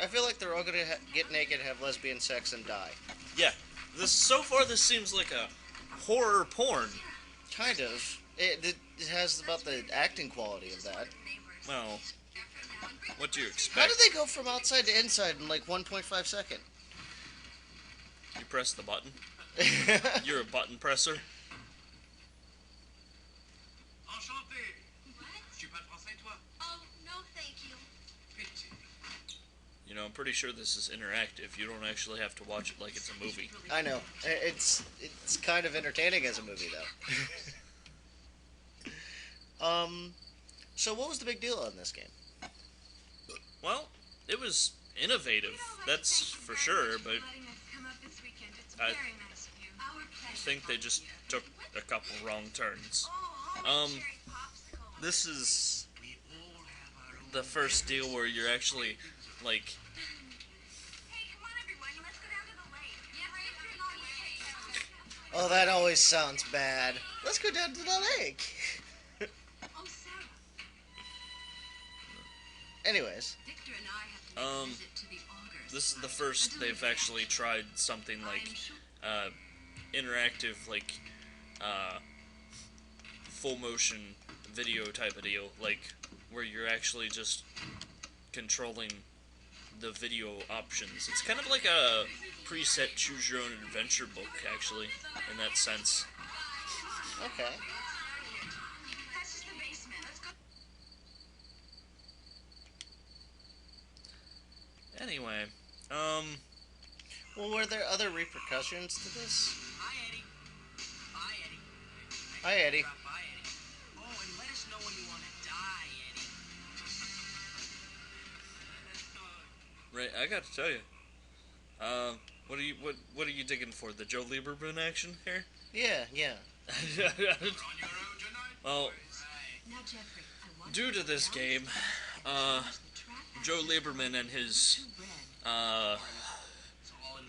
I feel like they're all gonna get naked, have lesbian sex, and die. Yeah. So far this seems like a horror porn. Kind of. It has about the acting quality of that. Well, what do you expect? How did they go from outside to inside in like 1.5 seconds? You press the button. You're a button presser. Oh, no, thank you. You know, I'm pretty sure this is interactive. You don't actually have to watch it like it's a movie. I know. It's kind of entertaining as a movie, though. So what was the big deal on this game? Well, it was innovative, that's for sure, but I think they just took a couple wrong turns. This is the first deal where you're actually, like... Oh, that always sounds bad. Let's go down to the lake. Anyways. This is the first they've actually tried something like, interactive, like, full motion video type of deal, like, where you're actually just controlling the video options. It's kind of like a preset choose your own adventure book, actually, in that sense. Okay. Anyway, well, were there other repercussions to this? Hi, Eddie. Bye, Eddie. Hi, Eddie. Bye, Eddie. Oh, and let us know when you want to die, Eddie. right, I got to tell you, what are you digging for? The Joe Lieberman action here? Yeah. Well, due to this game, Joe Lieberman and his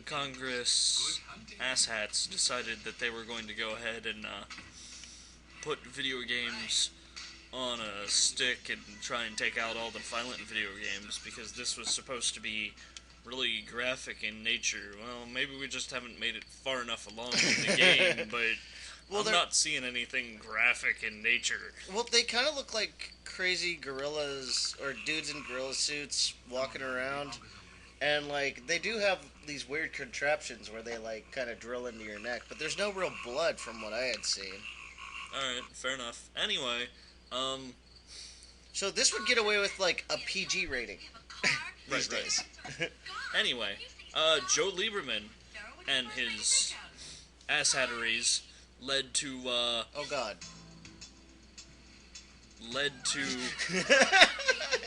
Congress asshats decided that they were going to go ahead and put video games on a stick and try and take out all the violent video games, because this was supposed to be really graphic in nature. Well, maybe we just haven't made it far enough along in the game, but I'm not seeing anything graphic in nature. Well, they kind of look like crazy gorillas, or dudes in gorilla suits walking around, and, like, they do have these weird contraptions where they, like, kind of drill into your neck, but there's no real blood from what I had seen. Alright, fair enough. Anyway, so this would get away with, like, a PG rating these days. Anyway, Joe Lieberman and his asshatteries led to, oh god. Led to...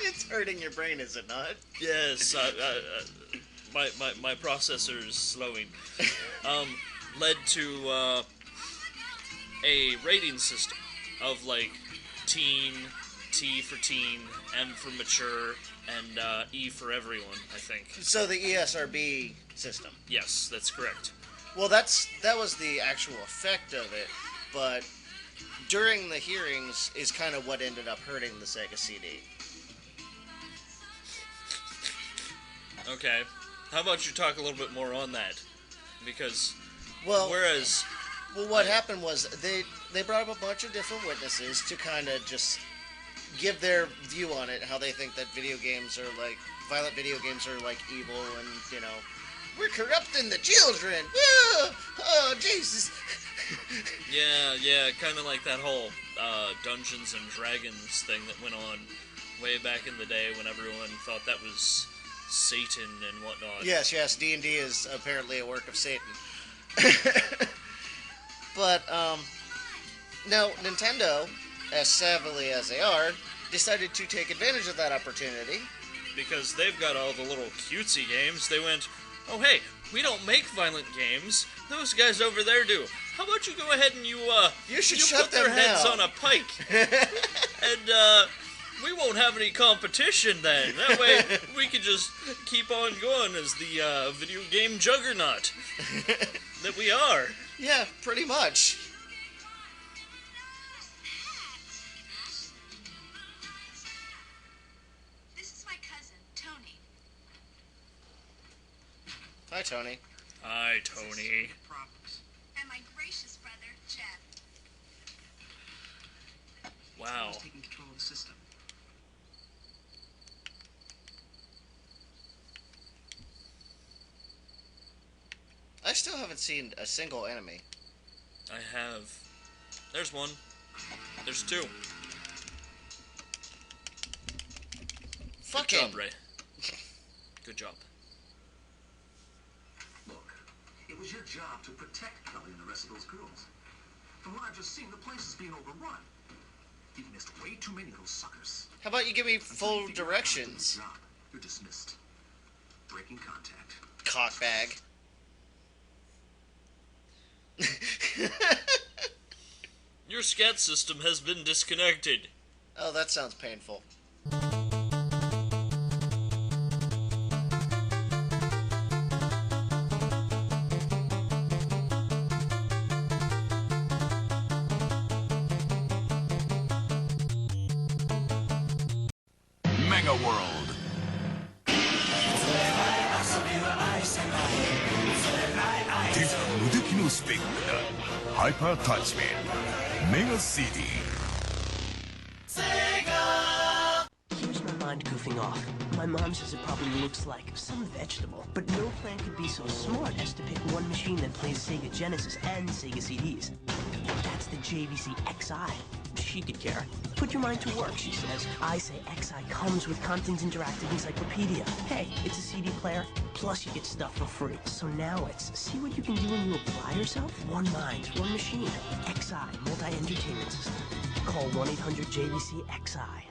It's hurting your brain, is it not? Yes, my processor is slowing. Led to, a rating system of, like, teen, T for teen, M for mature, and, E for everyone, I think. So the ESRB system. Yes, that's correct. Well, that was the actual effect of it, but during the hearings is kind of what ended up hurting the Sega CD. Okay. How about you talk a little bit more on that? Because, well, whereas... Well, what happened was they brought up a bunch of different witnesses to kind of just give their view on it, how they think that video games are like, violent video games are like evil and, you know, We're corrupting the children. Woo! Oh, Jesus. Yeah, kind of like that whole Dungeons and Dragons thing that went on way back in the day when everyone thought that was Satan and whatnot. Yes, D&D is apparently a work of Satan. But, now, Nintendo, as savvily as they are, decided to take advantage of that opportunity. Because they've got all the little cutesy games, they went, oh hey, we don't make violent games, those guys over there do. How about you go ahead and you should put their heads on a pike, and we won't have any competition then. That way we can just keep on going as the video game juggernaut that we are. Yeah, pretty much. This is my cousin, Tony. Hi, Tony. Hi, Tony. And my gracious brother, Jeff. Wow. Taking control of the system. I still haven't seen a single enemy. I have. There's one. There's two. Fucking. Good job, Ray. Good job. Look, it was your job to protect Kelly and the rest of those girls. From what I've just seen, the place is being overrun. You've missed way too many of those suckers. How about you give me full directions? You're dismissed. Breaking contact. Cockbag. Your scat system has been disconnected. Oh, that sounds painful. Mega World. Hyper Attachment Mega CD. Here's my mind goofing off. My mom says it probably looks like some vegetable, but no plan could be so smart as to pick one machine that plays Sega Genesis and Sega CDs. That's the JVC XI. She could care. Put your mind to work, she says. I say XI comes with Compton's Interactive Encyclopedia. Hey, it's a CD player, plus you get stuff for free. So now it's see what you can do when you apply yourself? One mind, one machine. XI, multi-entertainment system. Call 1-800-JVC-XI.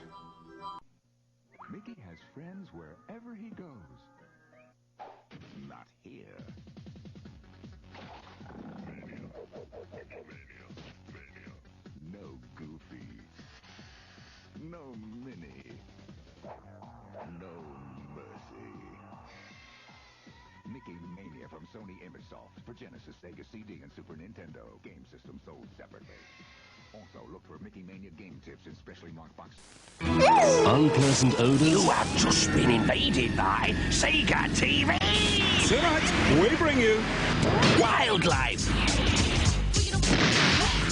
Mickey has friends wherever he goes. Not here. No Goofy. No Minnie. No mercy. Mickey Mania from Sony ImageSoft for Genesis, Sega CD, and Super Nintendo. Game system sold separately. Also, look for Mickey Mania game tips in specially marked boxes. Unpleasant odors. You have just been invaded by Sega TV. Tonight, we bring you Wildlife.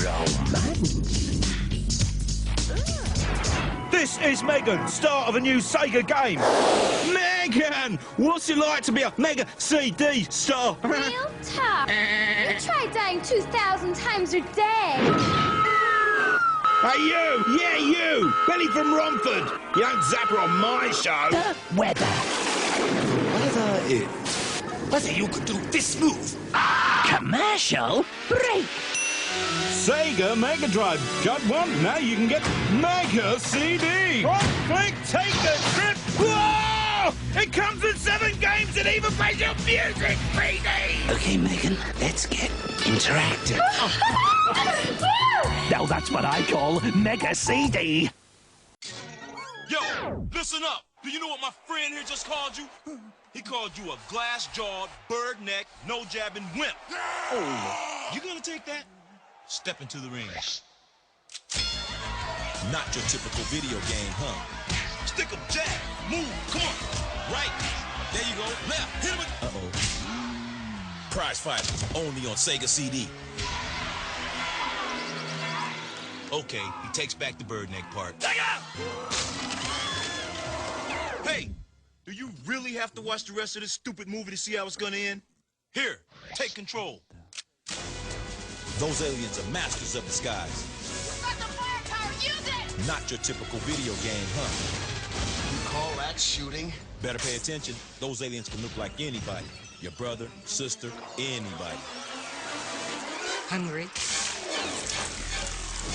Romance. This is Megan, start of a new Sega game. Megan, what's it like to be a Mega CD star? Real tough. You try dying 2,000 times a day. Hey you, yeah you, Billy from Romford. You don't zap her on my show. The weather. Weather is whether you could do this move. Commercial break. Sega Mega Drive. Got one? Now you can get Mega CD. Right click, take a trip. Whoa! It comes with 7 games and even plays your music, 3D. Okay, Megan, let's get interactive. Now that's what I call Mega CD. Yo, listen up. Do you know what my friend here just called you? He called you a glass-jawed, bird-necked, no-jabbing wimp. Oh. You gonna take that? Step into the ring. Not your typical video game, huh? Stick 'em, jab, move, come on. Right, there you go, left, hit him with... Uh-oh. Prize Fighter, only on Sega CD. Okay, he takes back the bird neck part. Hey, Do you really have to watch the rest of this stupid movie to see how it's gonna end? Here, take control. Those aliens are masters of disguise. Got the firepower, use it! Not your typical video game, huh? You call that shooting? Better pay attention. Those aliens can look like anybody. Your brother, sister, anybody. Hungry?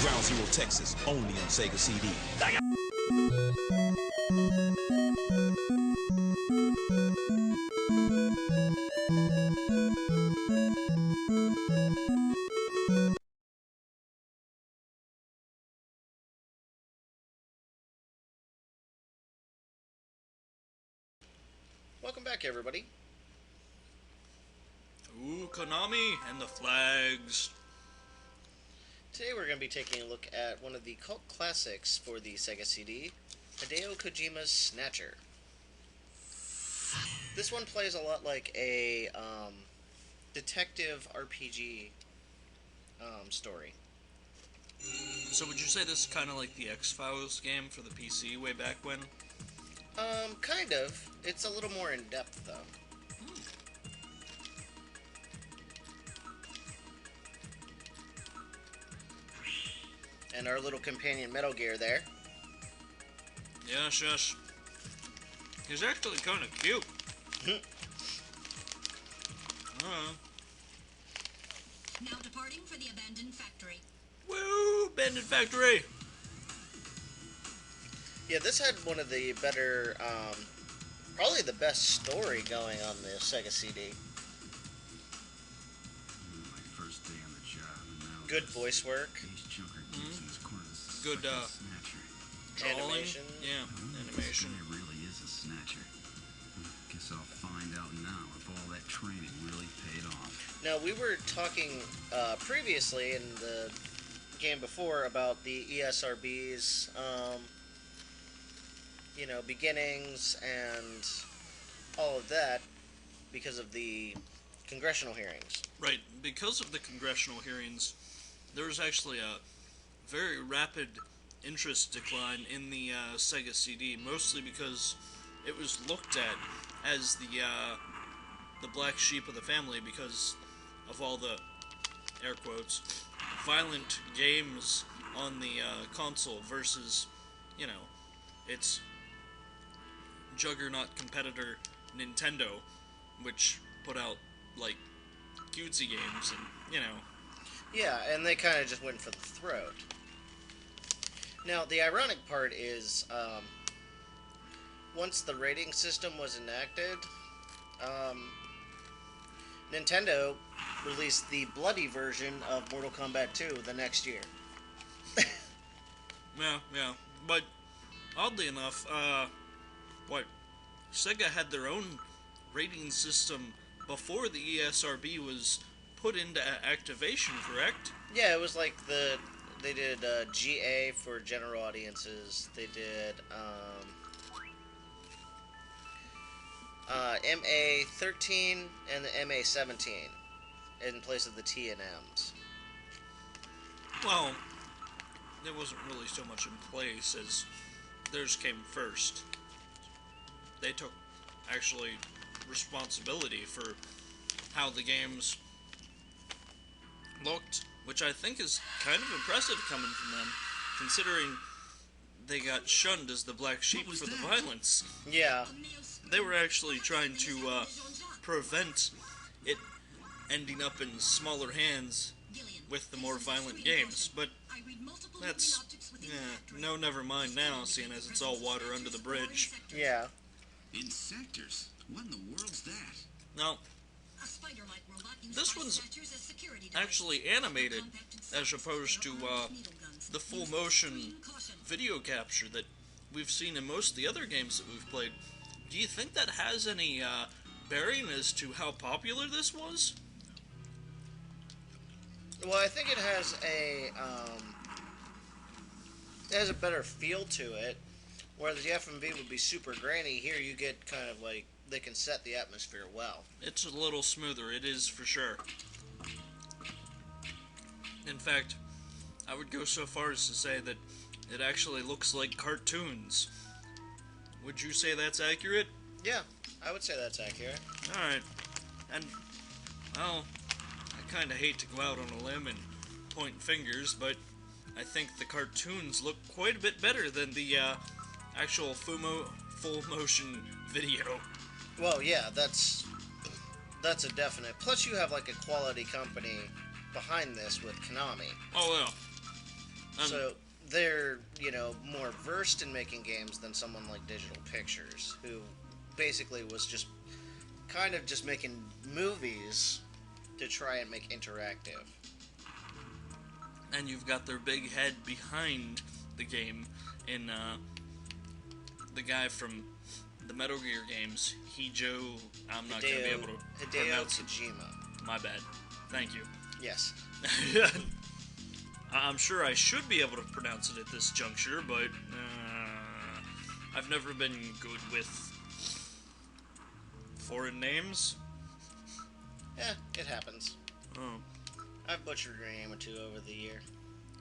Ground Zero Texas, only on Sega CD. Welcome back, everybody. Ooh, Konami and the flags. Today we're going to be taking a look at one of the cult classics for the Sega CD, Hideo Kojima's Snatcher. This one plays a lot like a detective RPG story. So would you say this is kind of like the X-Files game for the PC way back when? Kind of. It's a little more in-depth, though. And our little companion Metal Gear there. Yes, yes. He's actually kind of cute. Now departing for the abandoned factory. Woo! Abandoned factory! Yeah, this had one of the better, probably the best story going on the Sega CD. My first day on the job, and now Good voice work. Good, animation. Yeah, animation. It really is a snatcher. Guess I'll find out now if all that training really paid off. Now, we were talking previously in the game before about the ESRB's, you know, beginnings and all of that because of the congressional hearings. Right, because of the congressional hearings, there was actually a very rapid interest decline in the Sega CD, mostly because it was looked at as the black sheep of the family because of all the, air quotes, violent games on the console versus, you know, its juggernaut competitor Nintendo, which put out, like, cutesy games and, you know. Yeah, and they kind of just went for the throat. Now, the ironic part is, once the rating system was enacted, Nintendo released the bloody version of Mortal Kombat 2 the next year. Yeah, but oddly enough, Sega had their own rating system before the ESRB was put into activation, correct? Yeah, it was like they did GA for general audiences. They did MA13 and the MA17 in place of the T and M's. Well, it wasn't really so much in place as theirs came first. They took actually responsibility for how the games looked, which I think is kind of impressive coming from them, considering they got shunned as the black sheep for the violence. Yeah. They were actually trying to prevent it ending up in smaller hands with the more violent games, but that's, no, never mind now, seeing as it's all water under the bridge. Yeah. In sectors? What in the world's that? Now, this one's actually animated as opposed to the full motion video capture that we've seen in most of the other games that we've played. Do you think that has any bearing as to how popular this was? Well, I think it has a better feel to it, whereas the FMV would be super grainy. Here you get kind of like, they can set the atmosphere well. It's a little smoother, it is for sure. In fact, I would go so far as to say that it actually looks like cartoons. Would you say that's accurate? Yeah, I would say that's accurate. Alright. And, well, I kind of hate to go out on a limb and point fingers, but I think the cartoons look quite a bit better than the actual full motion video. Well, yeah, that's a definite. Plus, you have like a quality company behind this with Konami. Oh yeah. So they're, you know, more versed in making games than someone like Digital Pictures, who basically was just kind of just making movies to try and make interactive. And you've got their big head behind the game in the guy from the Metal Gear games, I'm not going to be able to pronounce it. Kojima. My bad. Thank you. Yes. I'm sure I should be able to pronounce it at this juncture, but I've never been good with foreign names. Yeah, it happens. Oh. I've butchered a name or two over the year.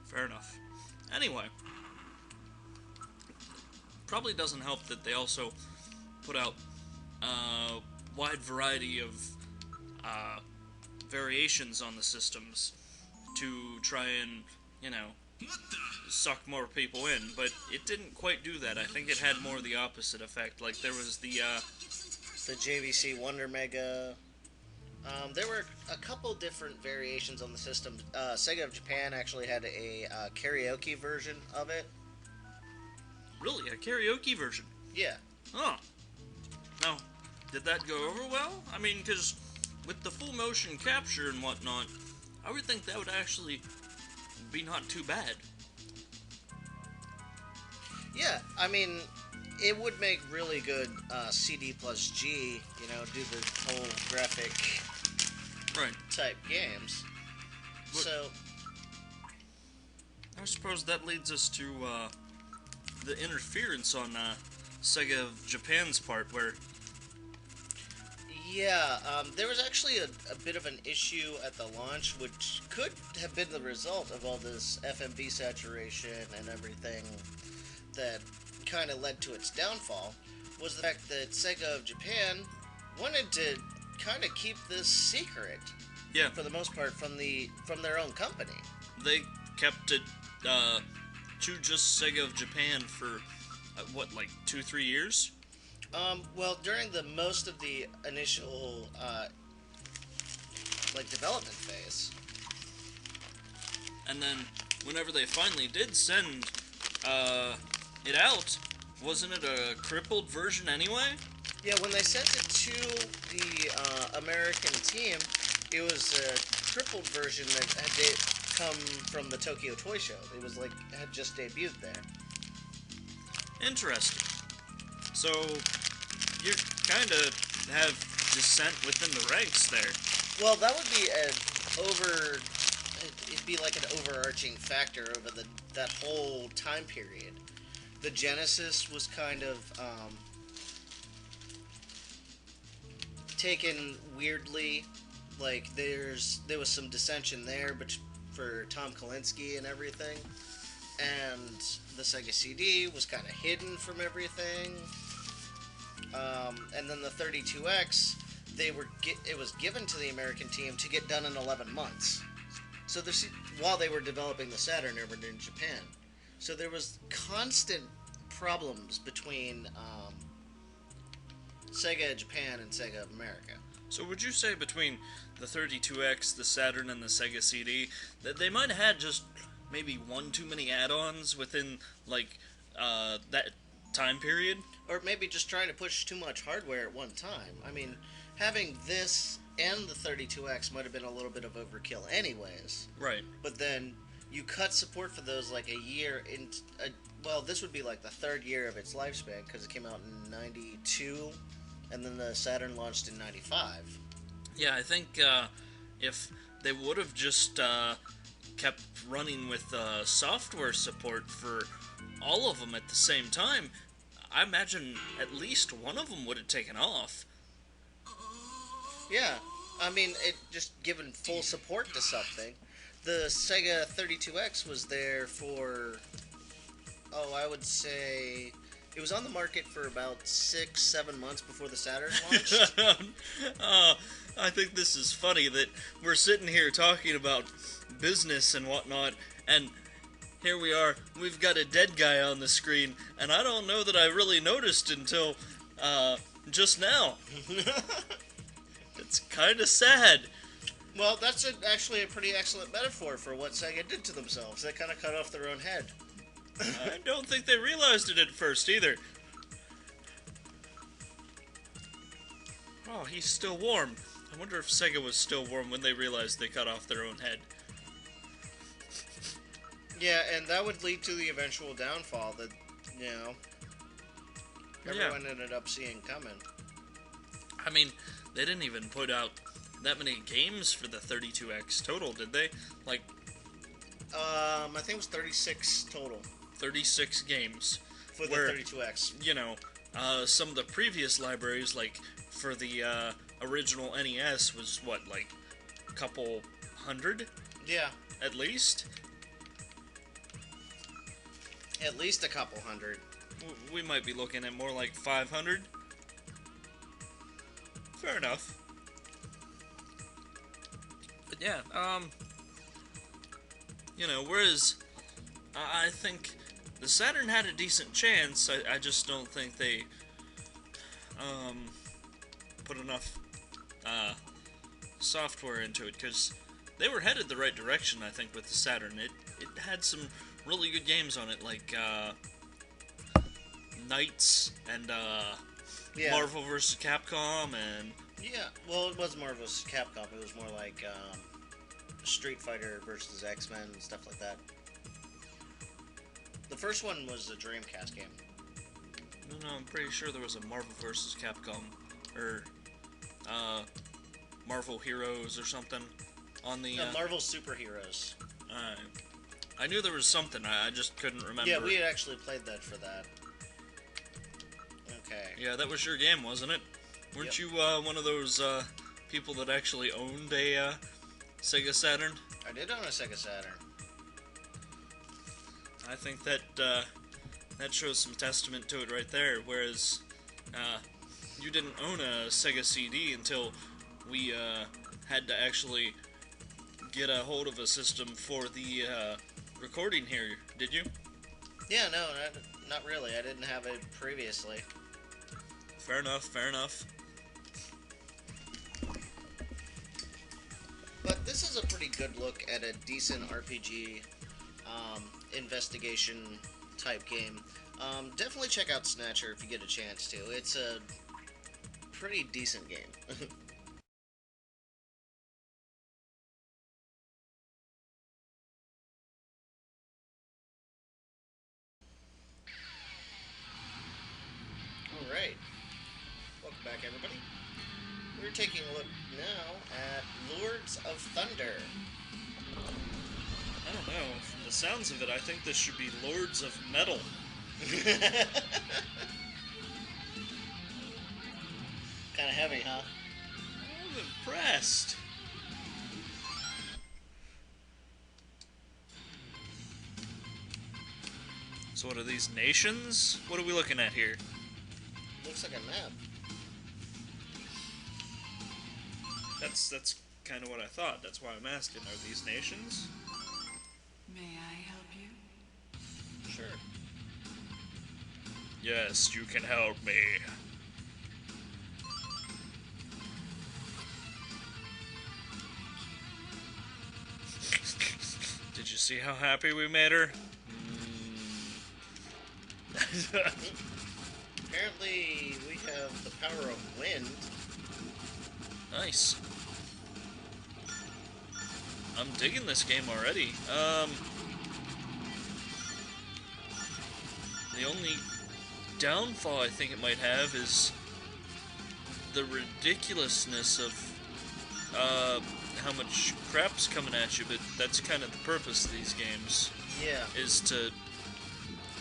Fair enough. Anyway, probably doesn't help that they also put out a wide variety of variations on the systems to try and, you know, suck more people in, but it didn't quite do that. I think it had more the opposite effect. Like, there was the JVC Wonder Mega. There were a couple different variations on the system. Sega of Japan actually had a karaoke version of it. Really? A karaoke version? Yeah. Huh. Now, did that go over well? I mean, because with the full motion capture and whatnot, I would think that would actually be not too bad. Yeah, I mean, it would make really good CD plus G, you know, do the whole graphic type games. But so, I suppose that leads us to the interference on Sega of Japan's part, where... Yeah, there was actually a bit of an issue at the launch, which could have been the result of all this FMV saturation and everything that kind of led to its downfall, was the fact that Sega of Japan wanted to kind of keep this secret. Yeah. For the most part, from their own company. They kept it to just Sega of Japan for, what, like 2-3 years? Well, during the most of the initial, development phase. And then, whenever they finally did send, it out, wasn't it a crippled version anyway? Yeah, when they sent it to the, American team, it was a crippled version that had come from the Tokyo Toy Show. It was had just debuted there. It'd So, you kind of have dissent within the ranks there. Well, that would be it'd be like an overarching factor over that whole time period. The Genesis was kind of taken weirdly. Like there was some dissension there, but for Tom Kalinske and everything, and the Sega CD was kind of hidden from everything. And then the 32X, it was given to the American team to get done in 11 months. So while they were developing the Saturn over in Japan, so there was constant problems between Sega Japan and Sega of America. So would you say between the 32X, the Saturn, and the Sega CD, that they might have had just maybe one too many add-ons within, like, that time period? Or maybe just trying to push too much hardware at one time. I mean, having this and the 32X might have been a little bit of overkill anyways. Right. But then you cut support for those like a year well, this would be like the third year of its lifespan because it came out in 92 and then the Saturn launched in 95. Yeah, I think if they would have just kept running with software support for all of them at the same time, I imagine at least one of them would have taken off. Yeah, I mean, it just given full support to something. The Sega 32X was there for, I would say It was on the market for about 6-7 months before the Saturn launched. I think this is funny that we're sitting here talking about business and whatnot, and here we are, we've got a dead guy on the screen, and I don't know that I really noticed until, just now. It's kind of sad. Well, that's actually a pretty excellent metaphor for what Sega did to themselves. They kind of cut off their own head. I don't think they realized it at first, either. Oh, he's still warm. I wonder if Sega was still warm when they realized they cut off their own head. Yeah, and that would lead to the eventual downfall that, you know, everyone ended up seeing coming. I mean, they didn't even put out that many games for the 32X total, did they? Like, I think it was 36 total. 36 games. For the 32X. You know, some of the previous libraries, like, for the original NES was, what, like, a couple hundred? Yeah. At least? At least a couple hundred. We might be looking at more like 500. Fair enough. But yeah, you know, whereas I think the Saturn had a decent chance, I just don't think they put enough software into it, because they were headed the right direction, I think, with the Saturn. It had some really good games on it, like Knights and Marvel vs. Capcom, and yeah, well, it wasn't Marvel vs. Capcom. It was more like Street Fighter versus X-Men and stuff like that. The first one was a Dreamcast game. No, I'm pretty sure there was a Marvel vs. Capcom, or Marvel Heroes or something on the Marvel Superheroes. I knew there was something, I just couldn't remember. Yeah, we had actually played that for that. Okay. Yeah, that was your game, wasn't it? Weren't you one of those people that actually owned a Sega Saturn? I did own a Sega Saturn. I think that that shows some testament to it right there, whereas you didn't own a Sega CD until we had to actually get a hold of a system for the recording here, did you? Yeah, no, not really. I didn't have it previously. Fair enough, fair enough. But this is a pretty good look at a decent RPG investigation type game. Definitely check out Snatcher if you get a chance to. It's a pretty decent game. Alright. Welcome back, everybody. We're taking a look now at Lords of Thunder. I don't know. From the sounds of it, I think this should be Lords of Metal. Kind of heavy, huh? I'm impressed. So what are these, nations? What are we looking at here? Looks like a map. That's kind of what I thought. That's why I'm asking. Are these nations? May I help you? Sure. Yes, you can help me. Did you see how happy we made her? Apparently, we have the power of wind. Nice. I'm digging this game already. The only downfall I think it might have is the ridiculousness of how much crap's coming at you, but that's kind of the purpose of these games. Yeah. Is to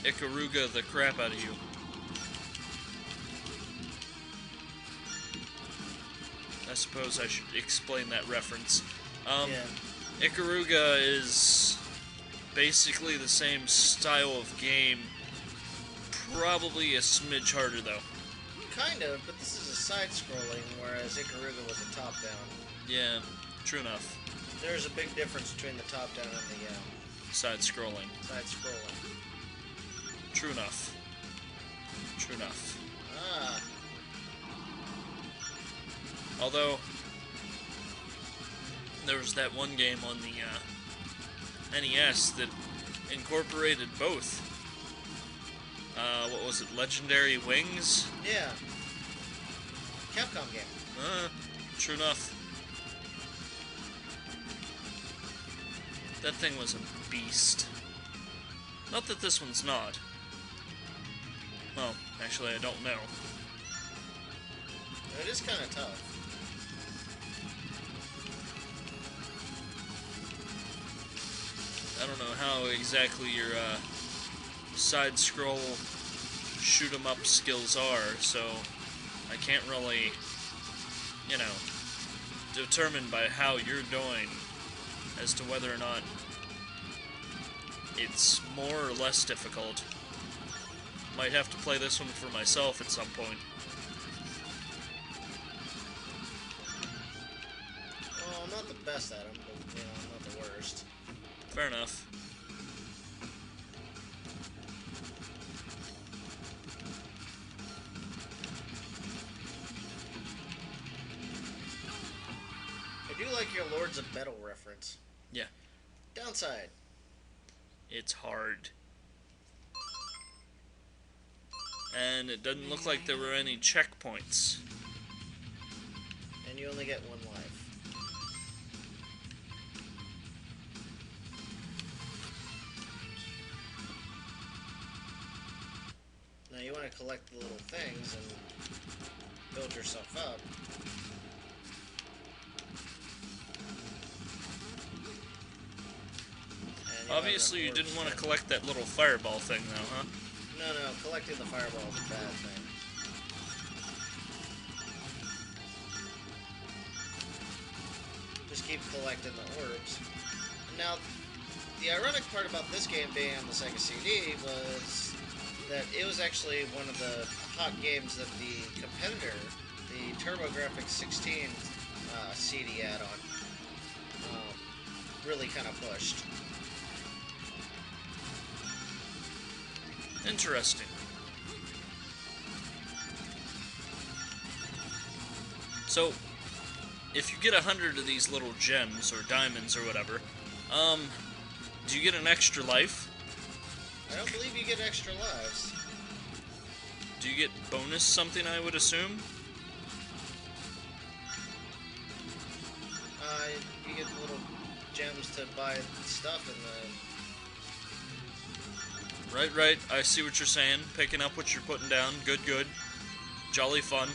Ikaruga the crap out of you. I suppose I should explain that reference. Ikaruga is basically the same style of game probably a smidge harder, though. Kind of, but this is a side-scrolling, whereas Ikaruga was a top-down. Yeah, true enough. There's a big difference between the top-down and the side-scrolling. Side-scrolling. True enough. True enough. Ah. Although, there was that one game on the NES that incorporated both. What was it? Legendary Wings? Yeah. Capcom game. True enough. That thing was a beast. Not that this one's not. Well, actually, I don't know. It is kind of tough. I don't know how exactly your side-scroll shoot-'em-up skills are, so I can't really, you know, determine by how you're doing as to whether or not it's more or less difficult. Might have to play this one for myself at some point. Well, I'm not the best at them, but, you know, I'm not the worst. Fair enough. I do like your Lords of Metal reference. Yeah. Downside. It's hard. And it doesn't look like there were any checkpoints. And you only get one life. Now you want to collect the little things and build yourself up. Obviously you didn't want to collect that little fireball thing though, huh? No, collecting the fireball is a bad thing. Just keep collecting the orbs. Now, the ironic part about this game being on the Sega CD was that it was actually one of the hot games that the competitor, the Turbo-Grafx 16 CD add-on, really kind of pushed. Interesting. So, if you get 100 of these little gems, or diamonds, or whatever, do you get an extra life? I don't believe you get extra lives. Do you get bonus something, I would assume? You get little gems to buy stuff in the... Right, I see what you're saying. Picking up what you're putting down. Good. Jolly fun.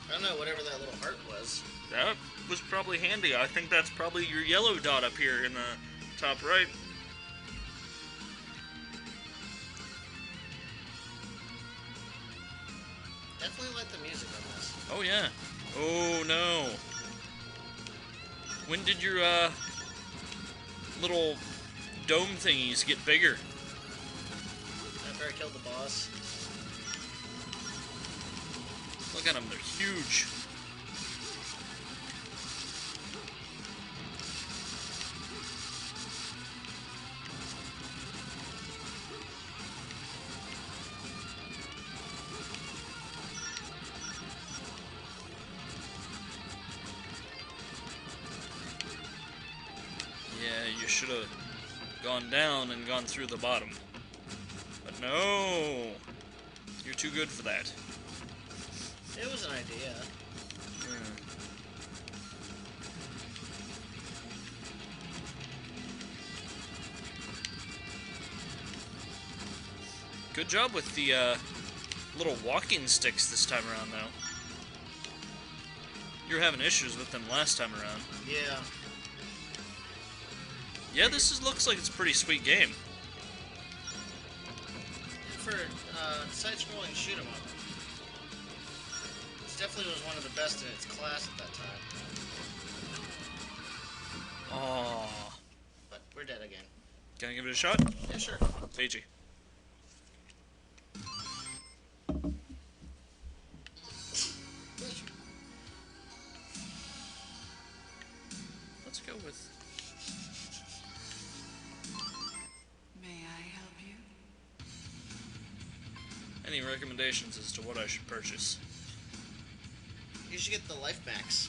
I don't know, whatever that little heart was. That was probably handy. I think that's probably your yellow dot up here in the top right. Definitely like the music on this. Oh, yeah. Oh, no. When did your, little dome thingies get bigger? After I killed the boss. Look at them, they're huge. Yeah, you should have gone down and gone through the bottom. But no! You're too good for that. It was an idea. Good job with the little walking sticks this time around, though. You were having issues with them last time around. Yeah. Yeah, this looks like it's a pretty sweet game. For side-scrolling shoot 'em up. This definitely was one of the best in its class at that time. Aww. But we're dead again. Can I give it a shot? Yeah, sure. AG. Any recommendations as to what I should purchase? You should get the Life Max.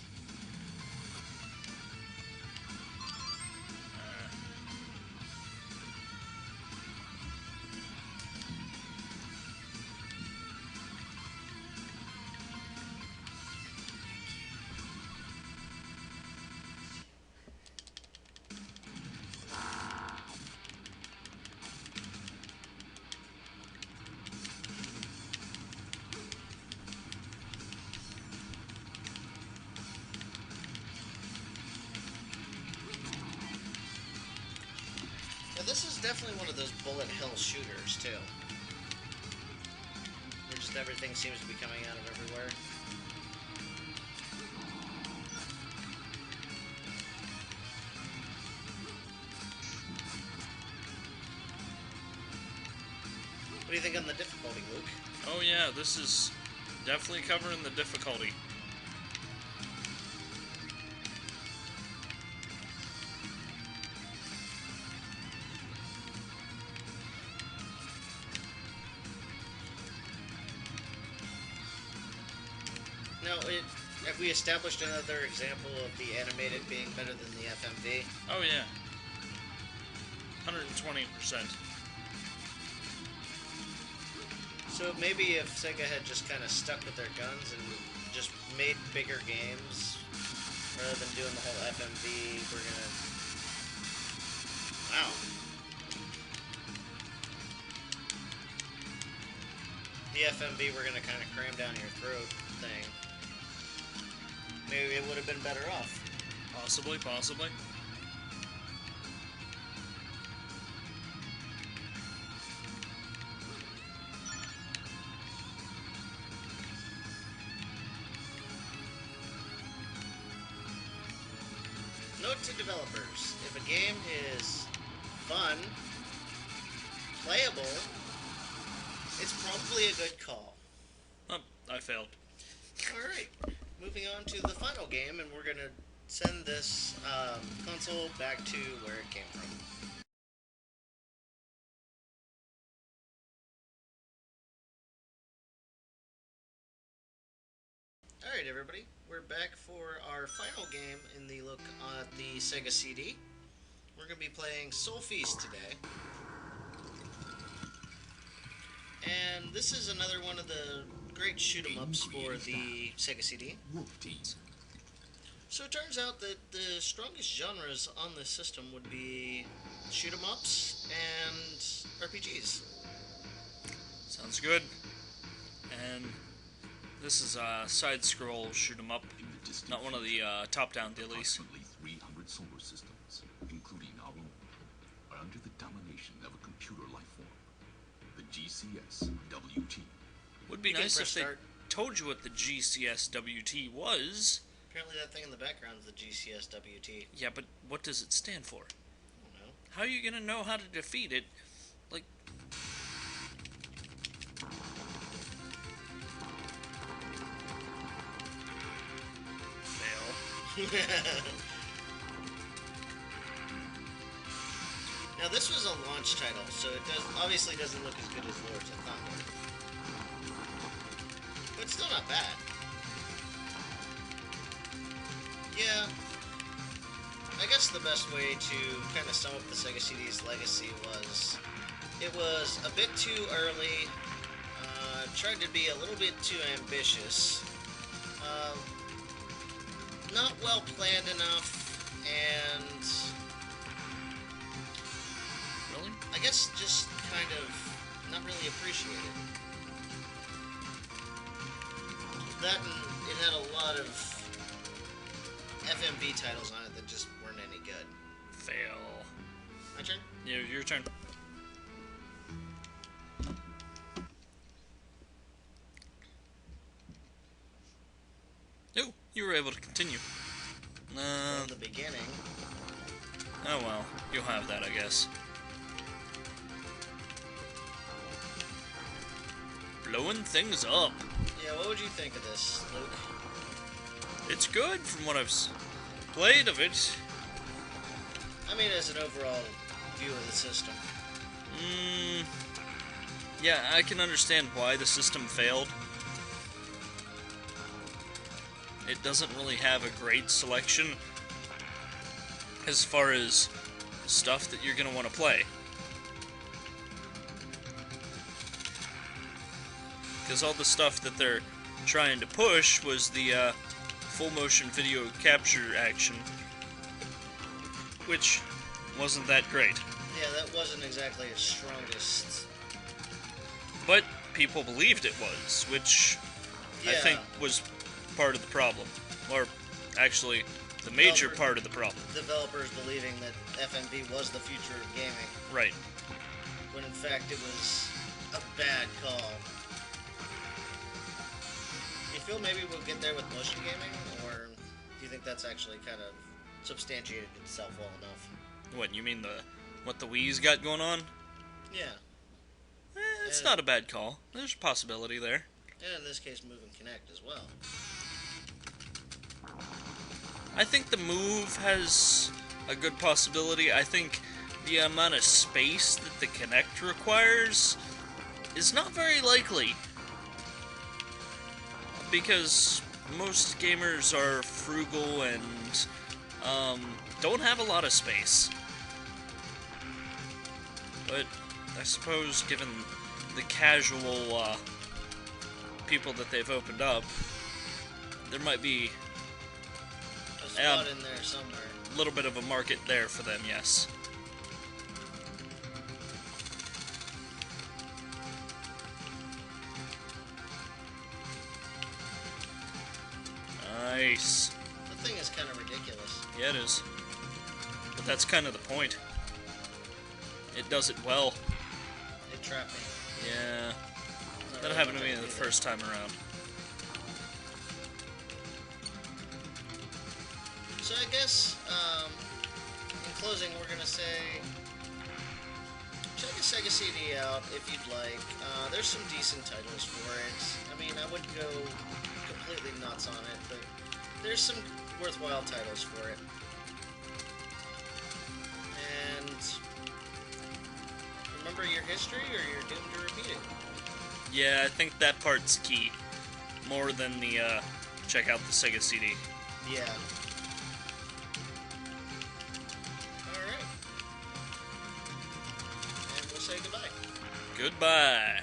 This is definitely one of those bullet hell shooters, too. Where just everything seems to be coming out of everywhere. What do you think on the difficulty, Luke? Oh yeah, this is definitely covering the difficulty. Now, have we established another example of the animated being better than the FMV? Oh yeah. 120%. So maybe if Sega had just kind of stuck with their guns and just made bigger games, rather than doing the whole FMV, we're gonna... Wow. The FMV we're gonna kind of cram down your throat thing. Maybe it would have been better off. Possibly, possibly. Note to developers, if a game is fun, playable, it's probably a good call. Oh, I failed. Alright, moving on to the final game, and we're gonna send this console back to where it came from. Alright everybody, we're back for our final game in the look at the Sega CD. We're going to be playing Soul Feast today. And this is another one of the great shoot-em-ups for the Sega CD. So it turns out that the strongest genres on this system would be shoot-em-ups and RPGs. Sounds good. And this is a side-scroll shoot-em-up, not one of the top-down dealies. Approximately 300 solar systems, including our own, are under the domination of a computer life form, the GCS-WT. Would be nice if they told you what the GCS-WT was. Apparently that thing in the background is the GCS-WT. Yeah, but what does it stand for? I don't know. How are you going to know how to defeat it? Like... Now this was a launch title, so it obviously doesn't look as good as Lords of Thunder. But it's still not bad. Yeah. I guess the best way to kind of sum up the Sega CD's legacy was it was a bit too early, tried to be a little bit too ambitious, not well planned enough, and really? I guess just kind of not really appreciated. That and it had a lot of FMV titles on it that just weren't any good. Fail. My turn? Yeah, your turn. Oh, you were able to continue. From the beginning. Oh well, you'll have that, I guess. Blowing things up. Yeah, what would you think of this, Luke? It's good from what I've played of it. I mean, as an overall view of the system. Yeah, I can understand why the system failed. It doesn't really have a great selection as far as stuff that you're going to want to play. Because all the stuff that they're trying to push was the full motion video capture action, which wasn't that great. Yeah, that wasn't exactly its strongest. But people believed it was, which I think was part of the problem. Or actually, the major part of the problem. Developers believing that FMV was the future of gaming. Right. When in fact it was a bad call. Do you feel maybe we'll get there with motion gaming, or do you think that's actually kind of substantiated itself well enough? What, you mean what the Wii's got going on? Yeah. It's not a bad call. There's a possibility there. And in this case, Move and Connect as well. I think the Move has a good possibility. I think the amount of space that the Kinect requires is not very likely. Because most gamers are frugal and don't have a lot of space. But I suppose given the casual people that they've opened up, there might be a spot in there somewhere. A little bit of a market there for them, yes. Nice. The thing is kind of ridiculous. Yeah, it is. But that's kind of the point. It does it well. It trapped me. Yeah. That happened to me the first time around. So I guess, in closing, we're going to say, check a Sega CD out if you'd like. There's some decent titles for it. I mean, I wouldn't go completely nuts on it, but there's some worthwhile titles for it. And remember your history, or you're doomed to repeat it. Yeah, I think that part's key. More than the, check out the Sega CD. Yeah. Alright. And we'll say goodbye. Goodbye.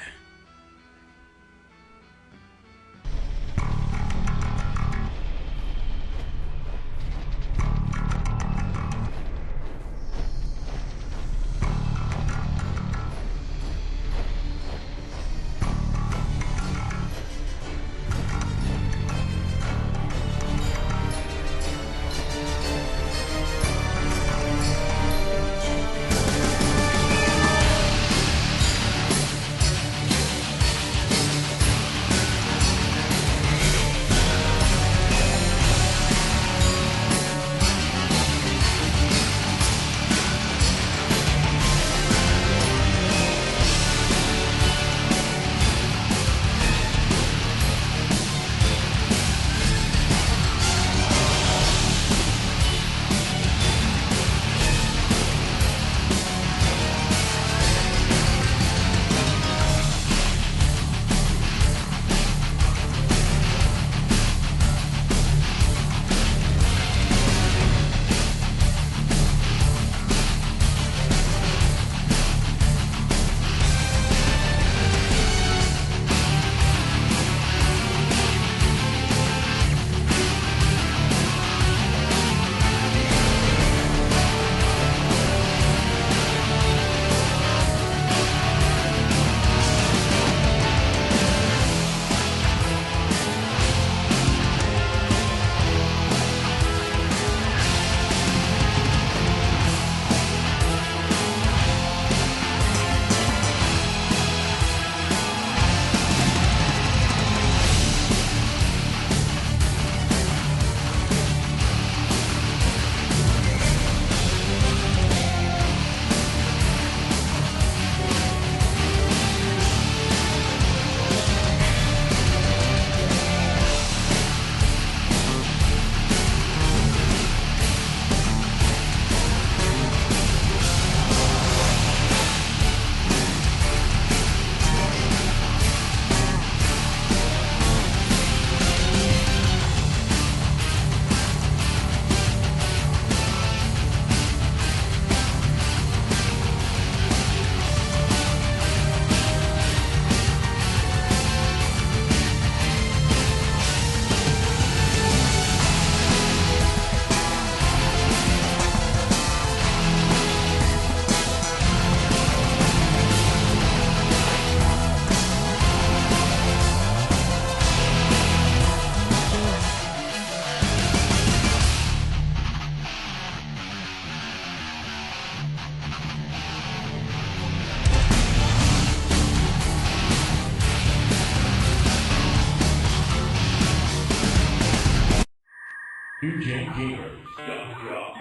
NewGenGamers.com.